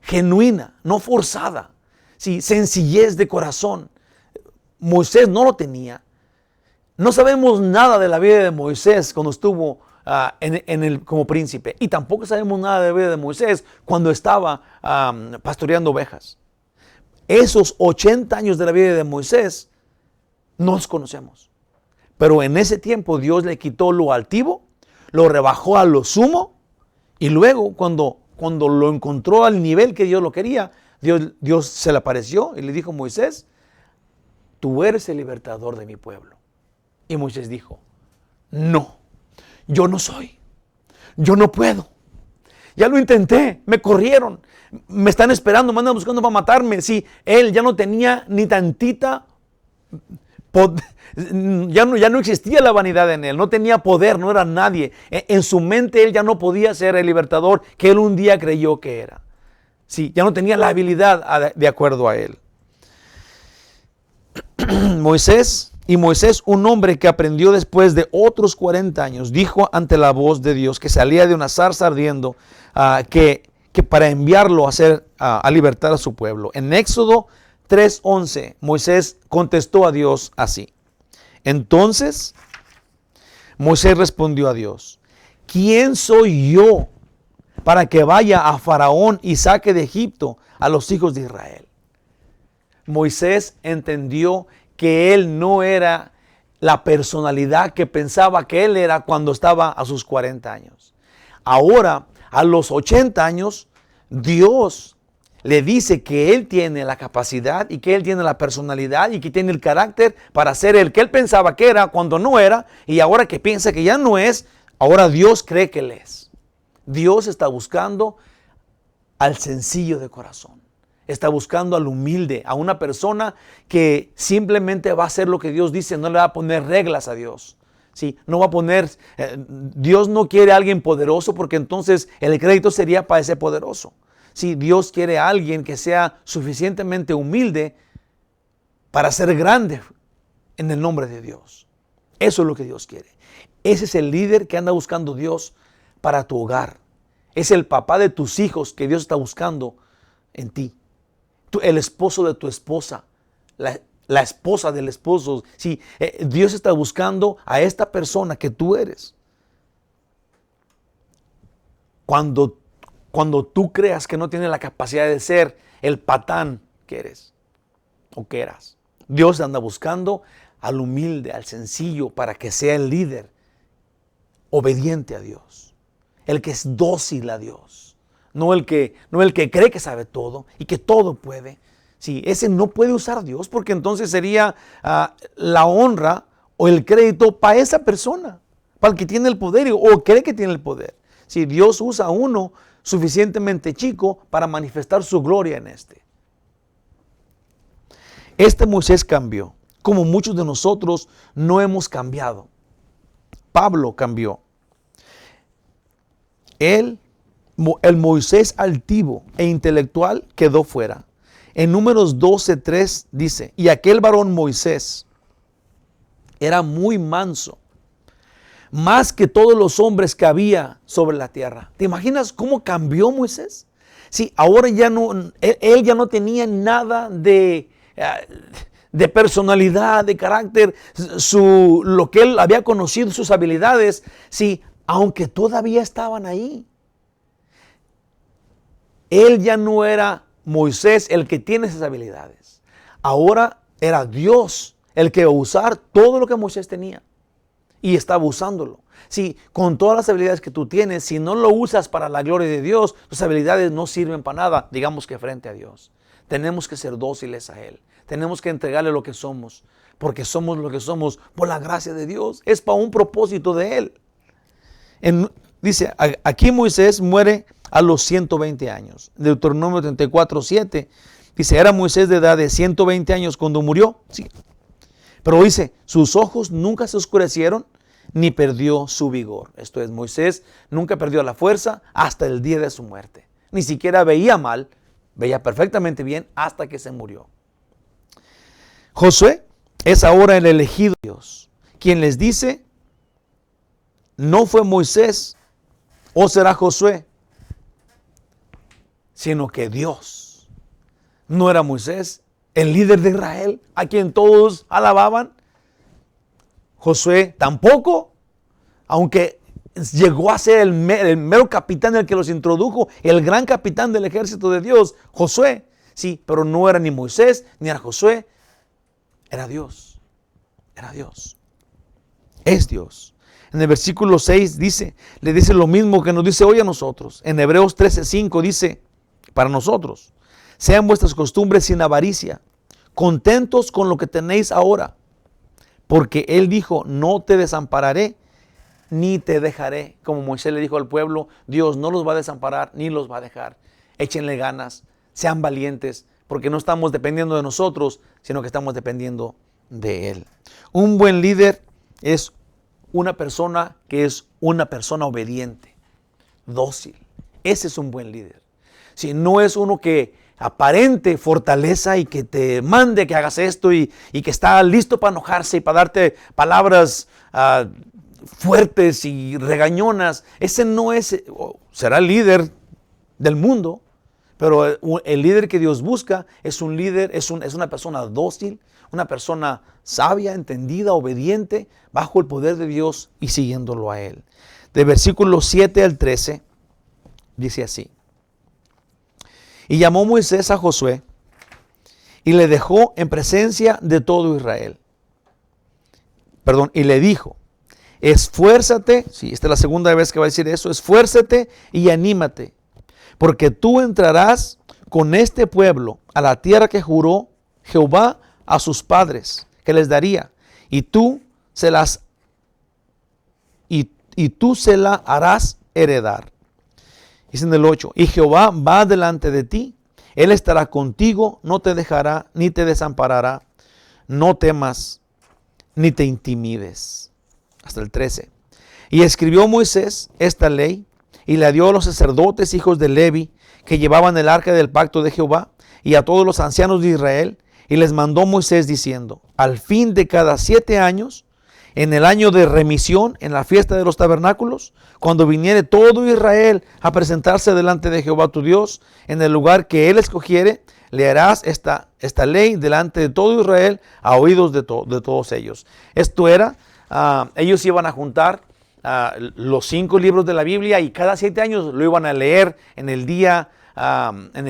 Genuina, no forzada. Sí, sencillez de corazón. Moisés no lo tenía. No sabemos nada de la vida de Moisés cuando estuvo como príncipe. Y tampoco sabemos nada de la vida de Moisés cuando estaba pastoreando ovejas. Esos 80 años de la vida de Moisés no los conocemos. Pero en ese tiempo Dios le quitó lo altivo, lo rebajó a lo sumo y luego cuando lo encontró al nivel que Dios lo quería, Dios se le apareció y le dijo, Moisés, tú eres el libertador de mi pueblo. Y Moisés dijo, no. Yo no soy, yo no puedo, ya lo intenté, me corrieron, me están esperando, me andan buscando para matarme. Sí, él ya no tenía ni tantita, ya no existía la vanidad en él, no tenía poder, no era nadie. En su mente él ya no podía ser el libertador que él un día creyó que era. Sí, ya no tenía la habilidad de acuerdo a él. Moisés, un hombre que aprendió después de otros 40 años, dijo ante la voz de Dios que salía de una zarza ardiendo, que para enviarlo a libertar a su pueblo. En Éxodo 3:11, Moisés contestó a Dios así. Entonces, Moisés respondió a Dios, ¿quién soy yo para que vaya a Faraón y saque de Egipto a los hijos de Israel? Moisés entendió que él no era la personalidad que pensaba que él era cuando estaba a sus 40 años. Ahora, a los 80 años, Dios le dice que él tiene la capacidad y que él tiene la personalidad y que tiene el carácter para ser el que él pensaba que era cuando no era, y ahora que piensa que ya no es, Ahora Dios cree que Él es. Dios está buscando al sencillo de corazón. Está buscando al humilde, a una persona que simplemente va a hacer lo que Dios dice, no le va a poner reglas a Dios. Sí, no va a poner, Dios no quiere a alguien poderoso porque entonces el crédito sería para ese poderoso. Sí, Dios quiere a alguien que sea suficientemente humilde para ser grande en el nombre de Dios. Eso es lo que Dios quiere. Ese es el líder que anda buscando Dios para tu hogar. Es el papá de tus hijos que Dios está buscando en ti. El esposo de tu esposa, la esposa del esposo. Sí, Dios está buscando a esta persona que tú eres. Cuando tú creas que no tienes la capacidad de ser el patán que eres o que eras, Dios anda buscando al humilde, al sencillo, para que sea el líder obediente a Dios, el que es dócil a Dios. No el que cree que sabe todo y que todo puede. Sí, ese no puede usar a Dios porque entonces sería la honra o el crédito para esa persona, para el que tiene el poder o cree que tiene el poder. Si Dios usa a uno suficientemente chico para manifestar su gloria en este. Este Moisés cambió, como muchos de nosotros no hemos cambiado. Pablo cambió. El Moisés altivo e intelectual quedó fuera. En Números 12:3 dice, y aquel varón Moisés era muy manso, más que todos los hombres que había sobre la tierra. ¿Te imaginas cómo cambió Moisés? Sí, ahora ya no, él ya no tenía nada de personalidad, de carácter, lo que él había conocido, sus habilidades, sí, aunque todavía estaban ahí. Él ya no era Moisés el que tiene esas habilidades. Ahora era Dios el que iba a usar todo lo que Moisés tenía. Y estaba usándolo. Sí, con todas las habilidades que tú tienes, si no lo usas para la gloria de Dios, tus habilidades no sirven para nada, digamos que frente a Dios. Tenemos que ser dóciles a Él. Tenemos que entregarle lo que somos, porque somos lo que somos por la gracia de Dios. Es para un propósito de Él. Dice, aquí Moisés muere a los 120 años. Deuteronomio 34:7 dice, era Moisés de edad de 120 años cuando murió. Sí. Pero dice, sus ojos nunca se oscurecieron ni perdió su vigor. Esto es, Moisés nunca perdió la fuerza hasta el día de su muerte. Ni siquiera veía mal, veía perfectamente bien hasta que se murió. Josué es ahora el elegido de Dios, quien les dice, no fue Moisés o será Josué, sino que Dios. No era Moisés, el líder de Israel, a quien todos alababan. Josué tampoco, aunque llegó a ser el mero capitán el que los introdujo, el gran capitán del ejército de Dios, Josué. Sí, pero no era ni Moisés, ni era Josué, era Dios. Era Dios. Es Dios. En el versículo 6 le dice lo mismo que nos dice hoy a nosotros. En Hebreos 13:5 dice, para nosotros, sean vuestras costumbres sin avaricia, contentos con lo que tenéis ahora, porque Él dijo, no te desampararé, ni te dejaré. Como Moisés le dijo al pueblo, Dios no los va a desamparar, ni los va a dejar. Échenle ganas, sean valientes, porque no estamos dependiendo de nosotros, sino que estamos dependiendo de Él. Un buen líder es una persona que es una persona obediente, dócil. Ese es un buen líder. Si no es uno que aparente fortaleza y que te mande que hagas esto y que está listo para enojarse y para darte palabras fuertes y regañonas, ese no es, será el líder del mundo, pero el líder que Dios busca es un líder, es una persona dócil, una persona sabia, entendida, obediente, bajo el poder de Dios y siguiéndolo a Él. De versículos 7 al 13, dice así. Y llamó Moisés a Josué y le dejó en presencia de todo Israel. Y le dijo, esfuérzate, sí, esta es la segunda vez que va a decir eso, esfuérzate y anímate, porque tú entrarás con este pueblo a la tierra que juró Jehová a sus padres, que les daría, y tú y tú se la harás heredar. Dice en el 8, y Jehová va delante de ti, Él estará contigo, no te dejará ni te desamparará, no temas ni te intimides. Hasta el 13. Y escribió Moisés esta ley y la dio a los sacerdotes hijos de Levi que llevaban el arca del pacto de Jehová y a todos los ancianos de Israel, y les mandó Moisés diciendo, al fin de cada 7 años, en el año de remisión, en la fiesta de los tabernáculos, cuando viniere todo Israel a presentarse delante de Jehová tu Dios, en el lugar que Él escogiere, le harás esta ley delante de todo Israel a oídos de todos ellos. Esto era, ellos iban a juntar los 5 libros de la Biblia y cada 7 años lo iban a leer en el día, en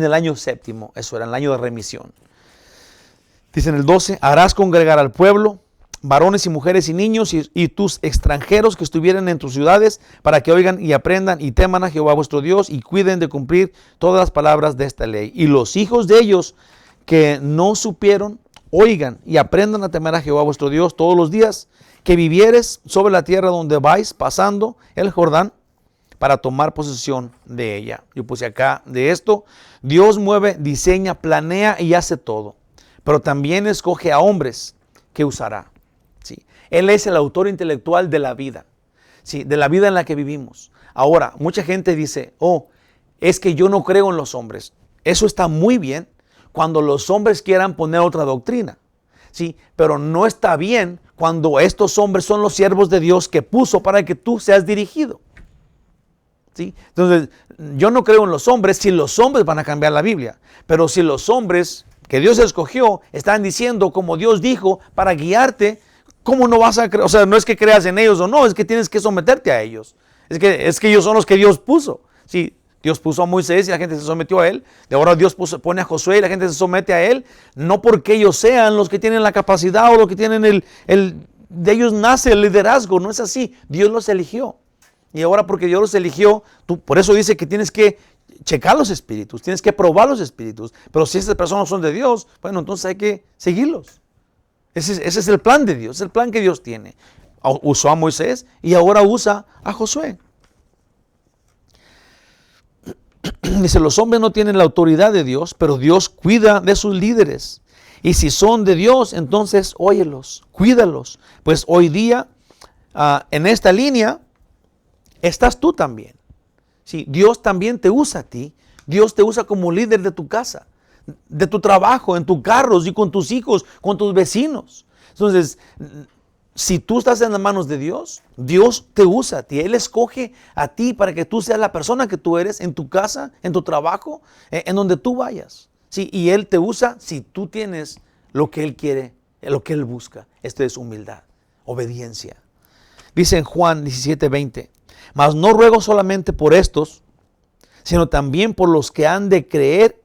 el año séptimo, eso era, en el año de remisión. Dice en el 12, harás congregar al pueblo, varones y mujeres y niños y tus extranjeros que estuvieren en tus ciudades, para que oigan y aprendan y teman a Jehová vuestro Dios y cuiden de cumplir todas las palabras de esta ley. Y los hijos de ellos que no supieron, oigan y aprendan a temer a Jehová vuestro Dios todos los días que vivieres sobre la tierra donde vais pasando el Jordán, para tomar posesión de ella. Yo puse acá de esto, Dios mueve, diseña, planea y hace todo, pero también escoge a hombres que usará. ¿Sí? Él es el autor intelectual de la vida, ¿sí? De la vida en la que vivimos. Ahora, mucha gente dice, es que yo no creo en los hombres. Eso está muy bien cuando los hombres quieran poner otra doctrina, ¿sí? Pero no está bien cuando estos hombres son los siervos de Dios que puso para que tú seas dirigido. ¿Sí? Entonces, yo no creo en los hombres si los hombres van a cambiar la Biblia, pero si los hombres que Dios escogió están diciendo como Dios dijo para guiarte, ¿cómo no vas a creer? O sea, no es que creas en ellos o no, es que tienes que someterte a ellos. Es que ellos son los que Dios puso. Sí, Dios puso a Moisés y la gente se sometió a él. De ahora Dios pone a Josué y la gente se somete a él, no porque ellos sean los que tienen la capacidad o los que tienen de ellos nace el liderazgo, no es así. Dios los eligió. Y ahora porque Dios los eligió, por eso dice que tienes que checar los espíritus, tienes que probar los espíritus. Pero si estas personas son de Dios, bueno, entonces hay que seguirlos. Ese es el plan de Dios, es el plan que Dios tiene. Usó a Moisés y ahora usa a Josué. Dice, los hombres no tienen la autoridad de Dios, pero Dios cuida de sus líderes. Y si son de Dios, entonces óyelos, cuídalos. Pues hoy día, en esta línea, estás tú también. Sí, Dios también te usa a ti. Dios te usa como líder de tu casa, de tu trabajo, en tus carros y con tus hijos, con tus vecinos. Entonces, si tú estás en las manos de Dios, Dios te usa a ti. Él escoge a ti para que tú seas la persona que tú eres en tu casa, en tu trabajo, en donde tú vayas. Sí, y Él te usa si tú tienes lo que Él quiere, lo que Él busca. Esto es humildad, obediencia. Dice en Juan 17:20. Mas no ruego solamente por estos, sino también por los que han de creer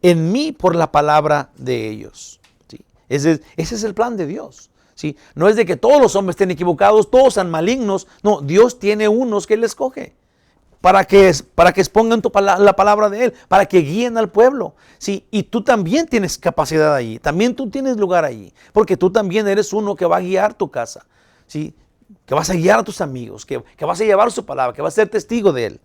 en mí por la palabra de ellos. ¿Sí? Ese es el plan de Dios. ¿Sí? No es de que todos los hombres estén equivocados, todos sean malignos. No, Dios tiene unos que Él escoge para que expongan la palabra de Él, para que guíen al pueblo. ¿Sí? Y tú también tienes capacidad allí, también tú tienes lugar allí, porque tú también eres uno que va a guiar tu casa. ¿Sí? Que vas a guiar a tus amigos, que vas a llevar su palabra, que vas a ser testigo de Él.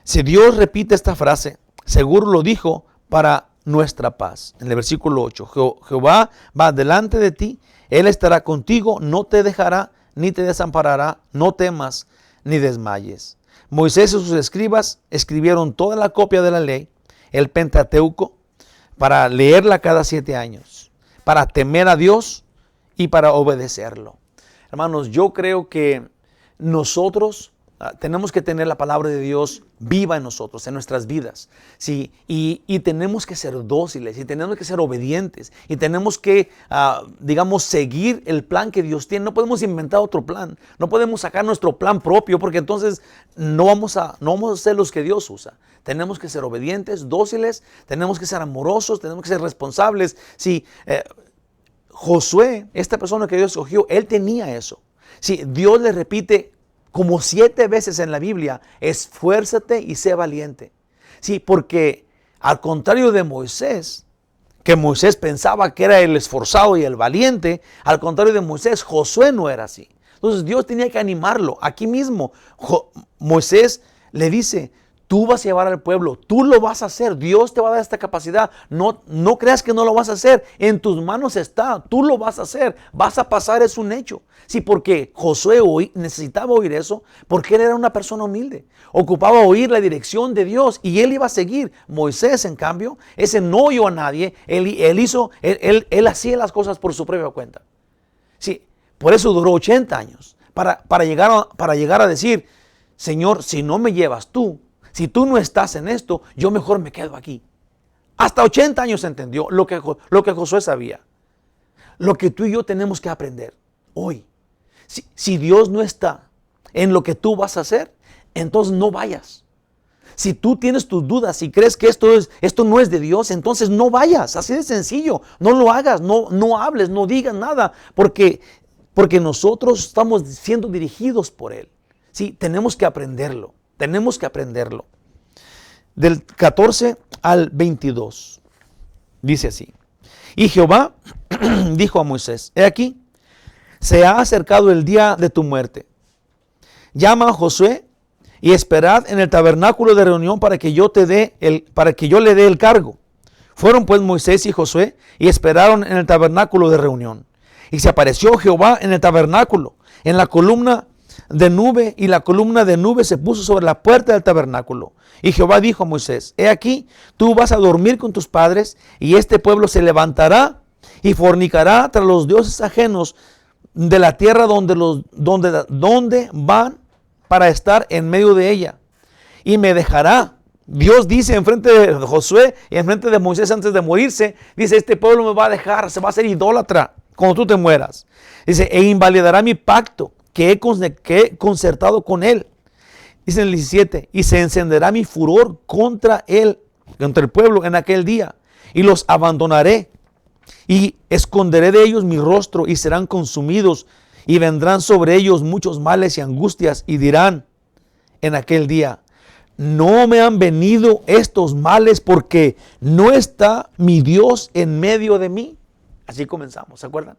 Si Dios repite esta frase, seguro lo dijo para nuestra paz. En el versículo 8, Jehová va delante de ti, Él estará contigo, no te dejará ni te desamparará, no temas ni desmayes. Moisés y sus escribas escribieron toda la copia de la ley, el Pentateuco, para leerla cada 7 años, para temer a Dios y para obedecerlo. Hermanos, yo creo que nosotros tenemos que tener la palabra de Dios viva en nosotros, en nuestras vidas. ¿Sí? Y tenemos que ser dóciles, y tenemos que ser obedientes, y tenemos que, seguir el plan que Dios tiene. No podemos inventar otro plan, no podemos sacar nuestro plan propio, porque entonces no vamos a ser los que Dios usa. Tenemos que ser obedientes, dóciles, tenemos que ser amorosos, tenemos que ser responsables. Sí, Josué, esta persona que Dios escogió, él tenía eso. Sí, Dios le repite como 7 veces en la Biblia, esfuérzate y sé valiente. Sí, porque al contrario de Moisés, que Moisés pensaba que era el esforzado y el valiente. Al contrario de Moisés, Josué no era así. Entonces Dios tenía que animarlo. Aquí mismo Moisés le dice, tú vas a llevar al pueblo, tú lo vas a hacer, Dios te va a dar esta capacidad. No creas que no lo vas a hacer, en tus manos está, tú lo vas a hacer, vas a pasar, es un hecho. Sí, porque Josué necesitaba oír eso, porque él era una persona humilde, ocupaba oír la dirección de Dios y él iba a seguir. Moisés, en cambio, ese no oyó a nadie, él hacía las cosas por su propia cuenta. Sí, por eso duró 80 años, para llegar a decir, Señor, si no me llevas tú, si tú no estás en esto, yo mejor me quedo aquí. Hasta 80 años entendió lo que Josué sabía. Lo que tú y yo tenemos que aprender hoy. Si Dios no está en lo que tú vas a hacer, entonces no vayas. Si tú tienes tus dudas, si crees que esto no es de Dios, entonces no vayas. Así de sencillo. No lo hagas, no hables, no digas nada, porque nosotros estamos siendo dirigidos por Él. Sí, tenemos que aprenderlo. Tenemos que aprenderlo. Del 14 al 22. Dice así. Y Jehová dijo a Moisés, he aquí, se ha acercado el día de tu muerte. Llama a Josué y esperad en el tabernáculo de reunión para que yo le dé el cargo. Fueron pues Moisés y Josué y esperaron en el tabernáculo de reunión. Y se apareció Jehová en el tabernáculo, en la columna de nube, y la columna de nube se puso sobre la puerta del tabernáculo. Y Jehová dijo a Moisés, he aquí, tú vas a dormir con tus padres, y este pueblo se levantará y fornicará tras los dioses ajenos de la tierra donde van para estar en medio de ella. Y me dejará. Dios dice enfrente de Josué y enfrente de Moisés antes de morirse, dice, este pueblo me va a dejar, se va a hacer idólatra cuando tú te mueras. Dice, e invalidará mi pacto que he concertado con él. Dice en el 17, y se encenderá mi furor contra él, contra el pueblo en aquel día, y los abandonaré, y esconderé de ellos mi rostro, y serán consumidos, y vendrán sobre ellos muchos males y angustias, y dirán en aquel día, no me han venido estos males porque no está mi Dios en medio de mí. Así comenzamos, ¿se acuerdan?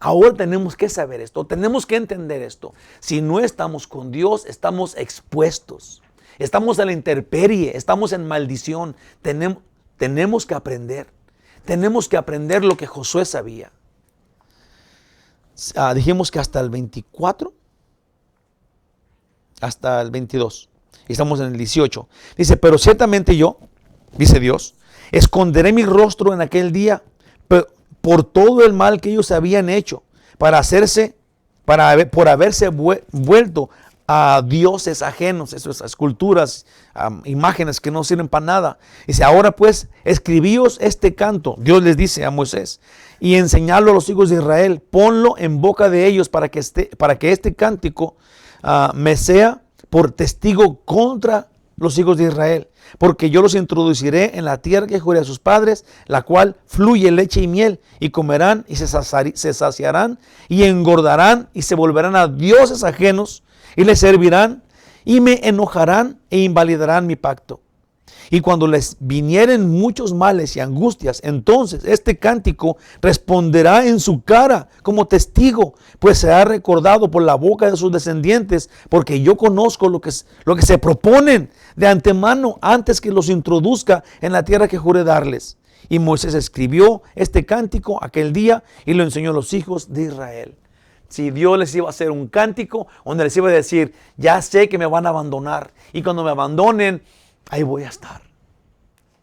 Ahora tenemos que saber esto, tenemos que entender esto. Si no estamos con Dios, estamos expuestos. Estamos a la intemperie, estamos en maldición. Tenemos que aprender. Tenemos que aprender lo que Josué sabía. Dijimos que hasta el 24, hasta el 22. Y estamos en el 18. Dice, pero ciertamente yo, dice Dios, esconderé mi rostro en aquel día por todo el mal que ellos habían hecho, por haberse vuelto a dioses ajenos, esas esculturas, imágenes que no sirven para nada. Dice, ahora pues, escribíos este canto, Dios les dice a Moisés, y enseñadlo a los hijos de Israel, ponlo en boca de ellos para que este cántico me sea por testigo contra los hijos de Israel, porque yo los introduciré en la tierra que juré a sus padres, la cual fluye leche y miel, y comerán y se saciarán y engordarán y se volverán a dioses ajenos y les servirán y me enojarán e invalidarán mi pacto. Y cuando les vinieren muchos males y angustias, entonces este cántico responderá en su cara como testigo, pues será recordado por la boca de sus descendientes, porque yo conozco lo que se proponen de antemano antes que los introduzca en la tierra que juré darles. Y Moisés escribió este cántico aquel día y lo enseñó a los hijos de Israel. Si Dios les iba a hacer un cántico donde les iba a decir, ya sé que me van a abandonar, y cuando me abandonen, ahí voy a estar.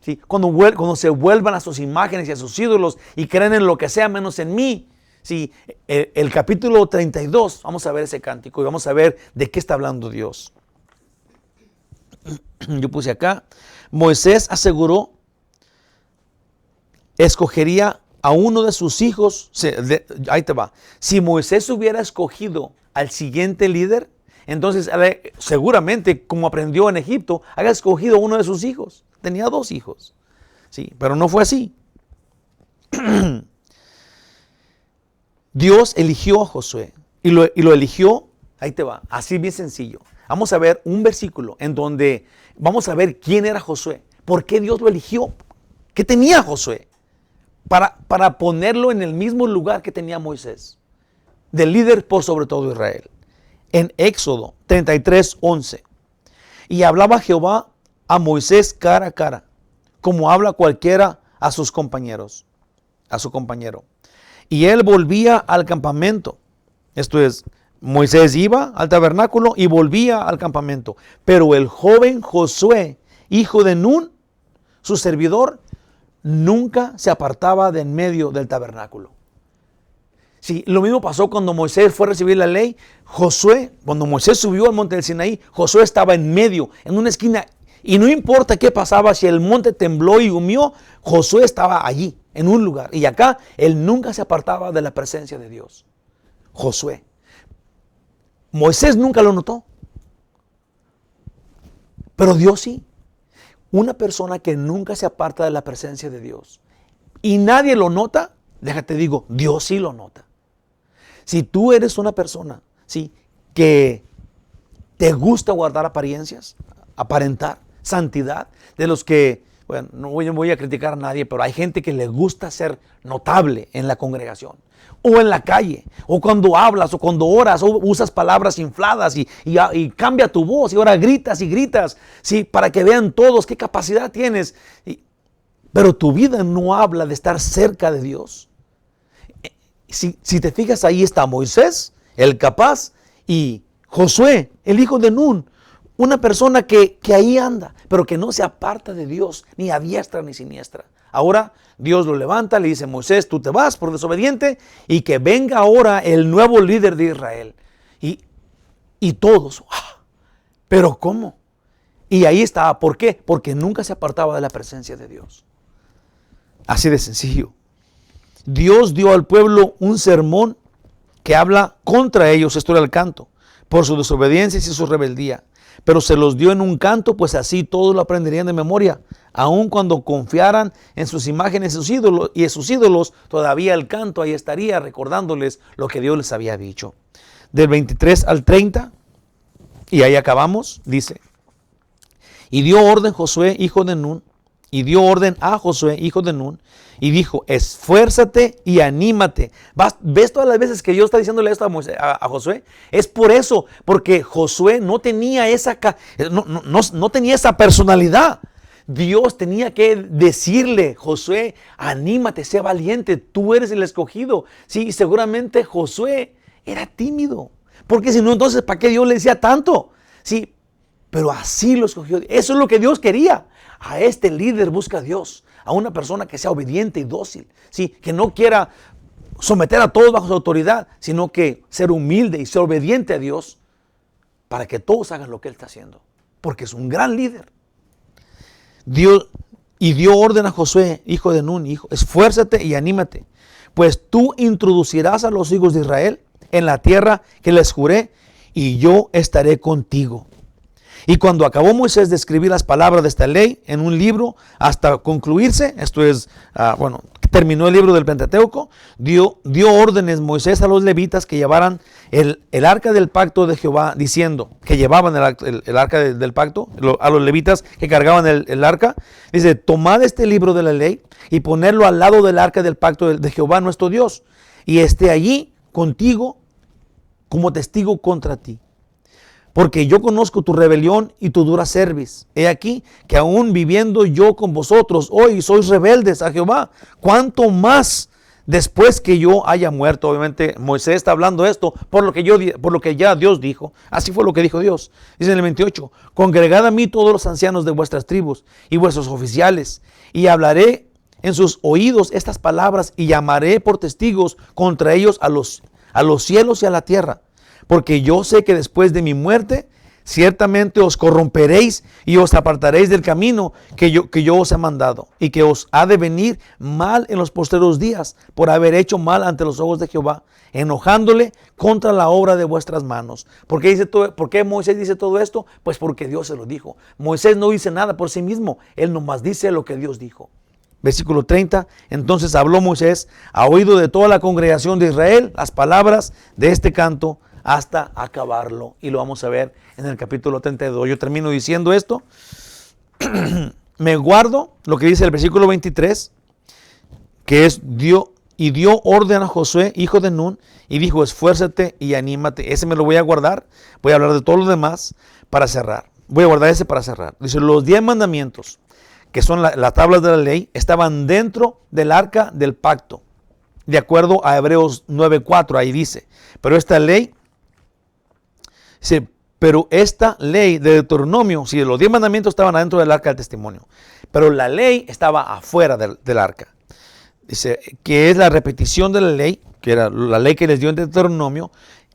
¿Sí? Cuando se vuelvan a sus imágenes y a sus ídolos y creen en lo que sea menos en mí. ¿Sí? El capítulo 32, vamos a ver ese cántico y vamos a ver de qué está hablando Dios. Yo puse acá, Moisés aseguró, escogería a uno de sus hijos. Ahí te va. Si Moisés hubiera escogido al siguiente líder, entonces seguramente, como aprendió en Egipto, había escogido uno de sus hijos. Tenía 2 hijos. Sí, pero no fue así. Dios eligió a Josué y lo eligió, ahí te va, así bien sencillo. Vamos a ver un versículo en donde vamos a ver quién era Josué, por qué Dios lo eligió, qué tenía Josué para ponerlo en el mismo lugar que tenía Moisés, de líder por sobre todo Israel. En Éxodo 33:11. Y hablaba Jehová a Moisés cara a cara, como habla cualquiera a sus compañeros, a su compañero. Y él volvía al campamento. Esto es, Moisés iba al tabernáculo y volvía al campamento. Pero el joven Josué, hijo de Nun, su servidor, nunca se apartaba de en medio del tabernáculo. Sí, lo mismo pasó cuando Moisés fue a recibir la ley. Josué, cuando Moisés subió al monte del Sinaí, Josué estaba en medio, en una esquina. Y no importa qué pasaba, si el monte tembló y humió, Josué estaba allí, en un lugar. Y acá, él nunca se apartaba de la presencia de Dios. Josué. Moisés nunca lo notó. Pero Dios sí. Una persona que nunca se aparta de la presencia de Dios y nadie lo nota, déjate digo, Dios sí lo nota. Si tú eres una persona, ¿sí?, que te gusta guardar apariencias, aparentar, santidad, de los que, bueno, no voy a criticar a nadie, pero hay gente que le gusta ser notable en la congregación, o en la calle, o cuando hablas, o cuando oras, o usas palabras infladas y cambia tu voz, y ahora gritas y gritas, ¿sí?, para que vean todos qué capacidad tienes. Pero tu vida no habla de estar cerca de Dios. Si te fijas, ahí está Moisés, el capaz, y Josué, el hijo de Nun, una persona que ahí anda, pero que no se aparta de Dios, ni a diestra ni siniestra. Ahora Dios lo levanta, le dice: Moisés, tú te vas por desobediente, y que venga ahora el nuevo líder de Israel. Y todos, ¿pero cómo? Y ahí estaba, ¿por qué? Porque nunca se apartaba de la presencia de Dios. Así de sencillo. Dios dio al pueblo un sermón que habla contra ellos, esto era el canto, por su desobediencia y su rebeldía. Pero se los dio en un canto, pues así todos lo aprenderían de memoria. Aun cuando confiaran en sus imágenes y en sus ídolos, todavía el canto ahí estaría recordándoles lo que Dios les había dicho. Del 23 al 30, y ahí acabamos, dice: y dio orden Josué, hijo de Nun, y dio orden a Josué, hijo de Nun, y dijo: esfuérzate y anímate. ¿Ves todas las veces que Dios está diciéndole esto a Josué? Es por eso, porque Josué no tenía no tenía esa personalidad. Dios tenía que decirle: Josué, anímate, sé valiente, tú eres el escogido. Sí, seguramente Josué era tímido, porque si no, entonces ¿para qué Dios le decía tanto? Sí, pero así lo escogió. Eso es lo que Dios quería. A este líder busca Dios, a una persona que sea obediente y dócil, ¿sí?, que no quiera someter a todos bajo su autoridad, sino que ser humilde y ser obediente a Dios para que todos hagan lo que Él está haciendo, porque es un gran líder. Dios dio orden a Josué, hijo de Nun, esfuérzate y anímate, pues tú introducirás a los hijos de Israel en la tierra que les juré, y yo estaré contigo. Y cuando acabó Moisés de escribir las palabras de esta ley en un libro hasta concluirse, esto es, terminó el libro del Pentateuco, dio órdenes Moisés a los levitas que llevaran el arca del pacto de Jehová, diciendo, que llevaban el arca del pacto, a los levitas que cargaban el arca, dice: tomad este libro de la ley y ponerlo al lado del arca del pacto de Jehová nuestro Dios, y esté allí contigo como testigo contra ti. Porque yo conozco tu rebelión y tu dura cerviz. He aquí que aún viviendo yo con vosotros hoy sois rebeldes a Jehová. ¿Cuánto más después que yo haya muerto? Obviamente Moisés está hablando esto por lo que ya Dios dijo. Así fue lo que dijo Dios. Dice en el 28: congregad a mí todos los ancianos de vuestras tribus y vuestros oficiales, y hablaré en sus oídos estas palabras, y llamaré por testigos contra ellos a los cielos y a la tierra. Porque yo sé que después de mi muerte, ciertamente os corromperéis y os apartaréis del camino que yo os he mandado, y que os ha de venir mal en los postreros días, por haber hecho mal ante los ojos de Jehová, enojándole contra la obra de vuestras manos. ¿Por qué Moisés dice todo esto? Pues porque Dios se lo dijo. Moisés no dice nada por sí mismo, él nomás dice lo que Dios dijo. Versículo 30, entonces habló Moisés a oído de toda la congregación de Israel las palabras de este canto, hasta acabarlo. Y lo vamos a ver en el capítulo 32. Yo termino diciendo esto. Me guardo lo que dice el versículo 23, dio orden a Josué, hijo de Nun, y dijo, esfuérzate y anímate. Ese me lo voy a guardar. Voy a hablar de todos los demás para cerrar. Voy a guardar ese para cerrar. Dice, los 10 mandamientos, que son las tablas de la ley, estaban dentro del arca del pacto. De acuerdo a Hebreos 9:4, ahí dice. Pero esta ley de Deuteronomio, si los 10 mandamientos estaban adentro del arca del testimonio, pero la ley estaba afuera del arca. Dice que es la repetición de la ley, que era la ley que les dio en Deuteronomio,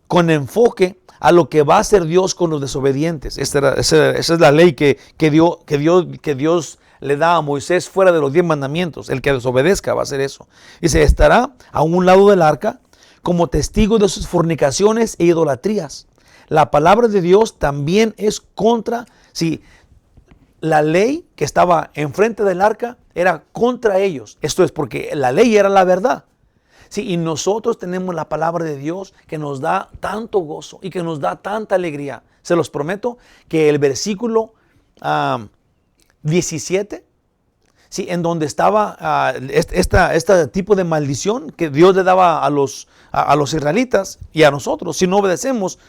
con enfoque a lo que va a hacer Dios con los desobedientes. Esa es la ley que Dios le da a Moisés fuera de los 10 mandamientos. El que desobedezca va a hacer eso. Dice, estará a un lado del arca como testigo de sus fornicaciones e idolatrías. La palabra de Dios también es contra, la ley que estaba enfrente del arca era contra ellos. Esto es porque la ley era la verdad. Sí, y nosotros tenemos la palabra de Dios que nos da tanto gozo y que nos da tanta alegría. Se los prometo que el versículo 17, sí, en donde estaba este tipo de maldición que Dios le daba a los israelitas y a nosotros, si no obedecemos,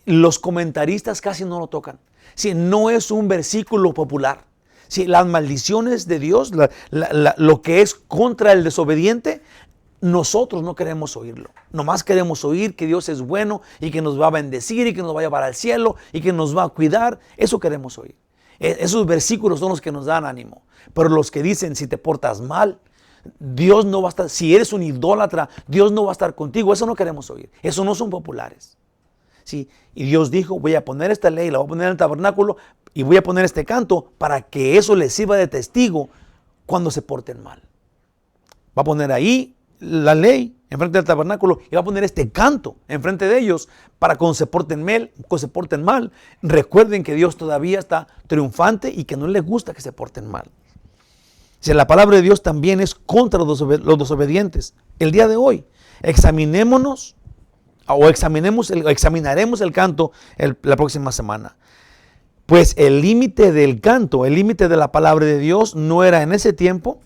los comentaristas casi no lo tocan. Sí, no es un versículo popular. Sí, las maldiciones de Dios, lo que es contra el desobediente, nosotros no queremos oírlo. Nomás queremos oír que Dios es bueno y que nos va a bendecir y que nos va a llevar al cielo y que nos va a cuidar. Eso queremos oír. Esos versículos son los que nos dan ánimo. Pero los que dicen, si te portas mal, Dios no va a estar, si eres un idólatra, Dios no va a estar contigo. Eso no queremos oír. Eso no son populares. Sí, y Dios dijo, voy a poner esta ley, la voy a poner en el tabernáculo y voy a poner este canto para que eso les sirva de testigo cuando se porten mal. Va a poner ahí la ley enfrente del tabernáculo y va a poner este canto enfrente de ellos para cuando se porten mal, recuerden que Dios todavía está triunfante y que no les gusta que se porten mal. Si la palabra de Dios también es contra los desobedientes. El día de hoy, examinaremos el canto la próxima semana. Pues el límite del canto, el límite de la palabra de Dios no era en ese tiempo,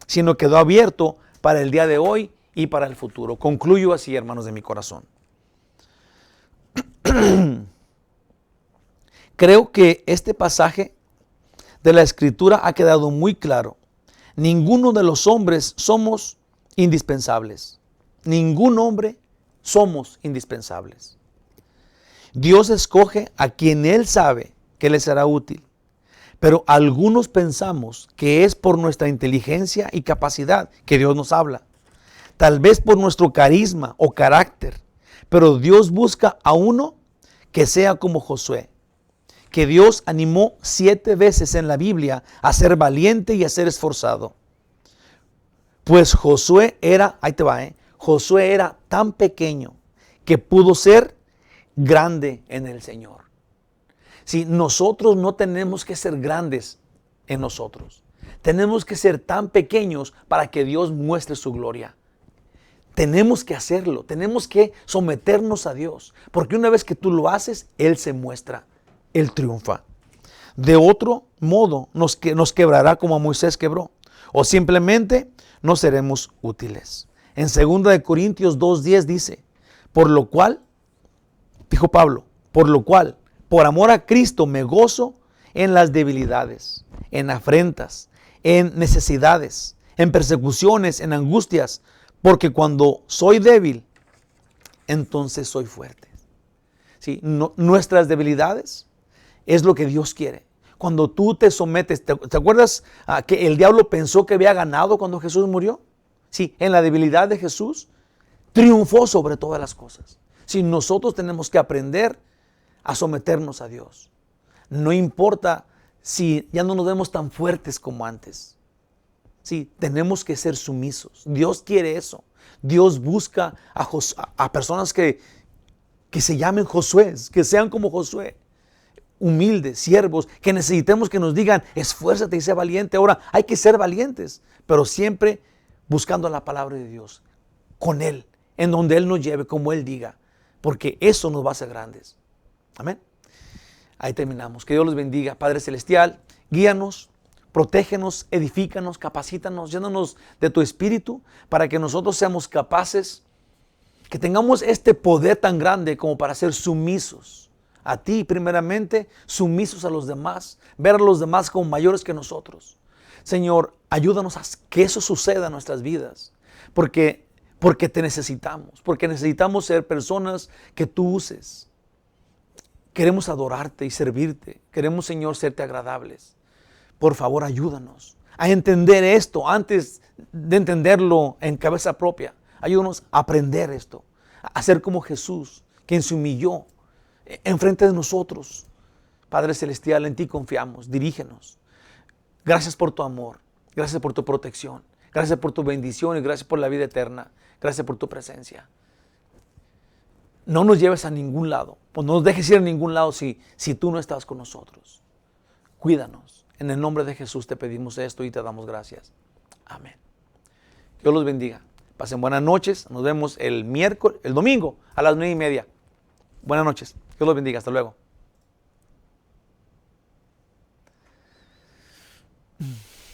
sino quedó abierto para el día de hoy y para el futuro. Concluyo así, hermanos de mi corazón. Creo que este pasaje de la Escritura ha quedado muy claro. Ninguno de los hombres somos indispensables. Ningún hombre somos indispensables. Dios escoge a quien Él sabe que le será útil. Pero algunos pensamos que es por nuestra inteligencia y capacidad que Dios nos habla. Tal vez por nuestro carisma o carácter. Pero Dios busca a uno que sea como Josué, que Dios animó 7 veces en la Biblia a ser valiente y a ser esforzado. Pues Josué era, ahí te va, Josué era tan pequeño que pudo ser grande en el Señor. Si nosotros no tenemos que ser grandes en nosotros, tenemos que ser tan pequeños para que Dios muestre su gloria. Tenemos que hacerlo, tenemos que someternos a Dios, porque una vez que tú lo haces, Él se muestra, Él triunfa. De otro modo nos quebrará como a Moisés quebró, o simplemente no seremos útiles. En 2 Corintios 2:10 dice, por lo cual, dijo Pablo, por amor a Cristo me gozo en las debilidades, en afrentas, en necesidades, en persecuciones, en angustias, porque cuando soy débil, entonces soy fuerte. ¿Sí? Nuestras debilidades es lo que Dios quiere. Cuando tú te sometes, ¿te acuerdas que el diablo pensó que había ganado cuando Jesús murió? Sí, en la debilidad de Jesús triunfó sobre todas las cosas. Sí, nosotros tenemos que aprender a someternos a Dios. No importa si ya no nos vemos tan fuertes como antes. Sí, tenemos que ser sumisos. Dios quiere eso. Dios busca a personas que se llamen Josué, que sean como Josué. Humildes, siervos, que necesitemos que nos digan, esfuérzate y sé valiente. Ahora, hay que ser valientes, pero siempre buscando la palabra de Dios, con Él, en donde Él nos lleve, como Él diga, porque eso nos va a hacer grandes. Amén. Ahí terminamos. Que Dios los bendiga. Padre Celestial, guíanos, protégenos, edifícanos, capacítanos, llénanos de tu espíritu para que nosotros seamos capaces, que tengamos este poder tan grande como para ser sumisos a ti primeramente, sumisos a los demás, ver a los demás como mayores que nosotros. Señor, ayúdanos a que eso suceda en nuestras vidas, porque te necesitamos, porque necesitamos ser personas que tú uses. Queremos adorarte y servirte. Queremos, Señor, serte agradables. Por favor, ayúdanos a entender esto antes de entenderlo en cabeza propia. Ayúdanos a aprender esto, a ser como Jesús, quien se humilló enfrente de nosotros. Padre Celestial, en ti confiamos. Dirígenos. Gracias por tu amor. Gracias por tu protección. Gracias por tu bendición y gracias por la vida eterna. Gracias por tu presencia. No nos lleves a ningún lado, pues no nos dejes ir a ningún lado si tú no estás con nosotros. Cuídanos. En el nombre de Jesús te pedimos esto y te damos gracias. Amén. Dios los bendiga. Pasen buenas noches. Nos vemos el domingo a las 9:30. Buenas noches. Dios los bendiga. Hasta luego.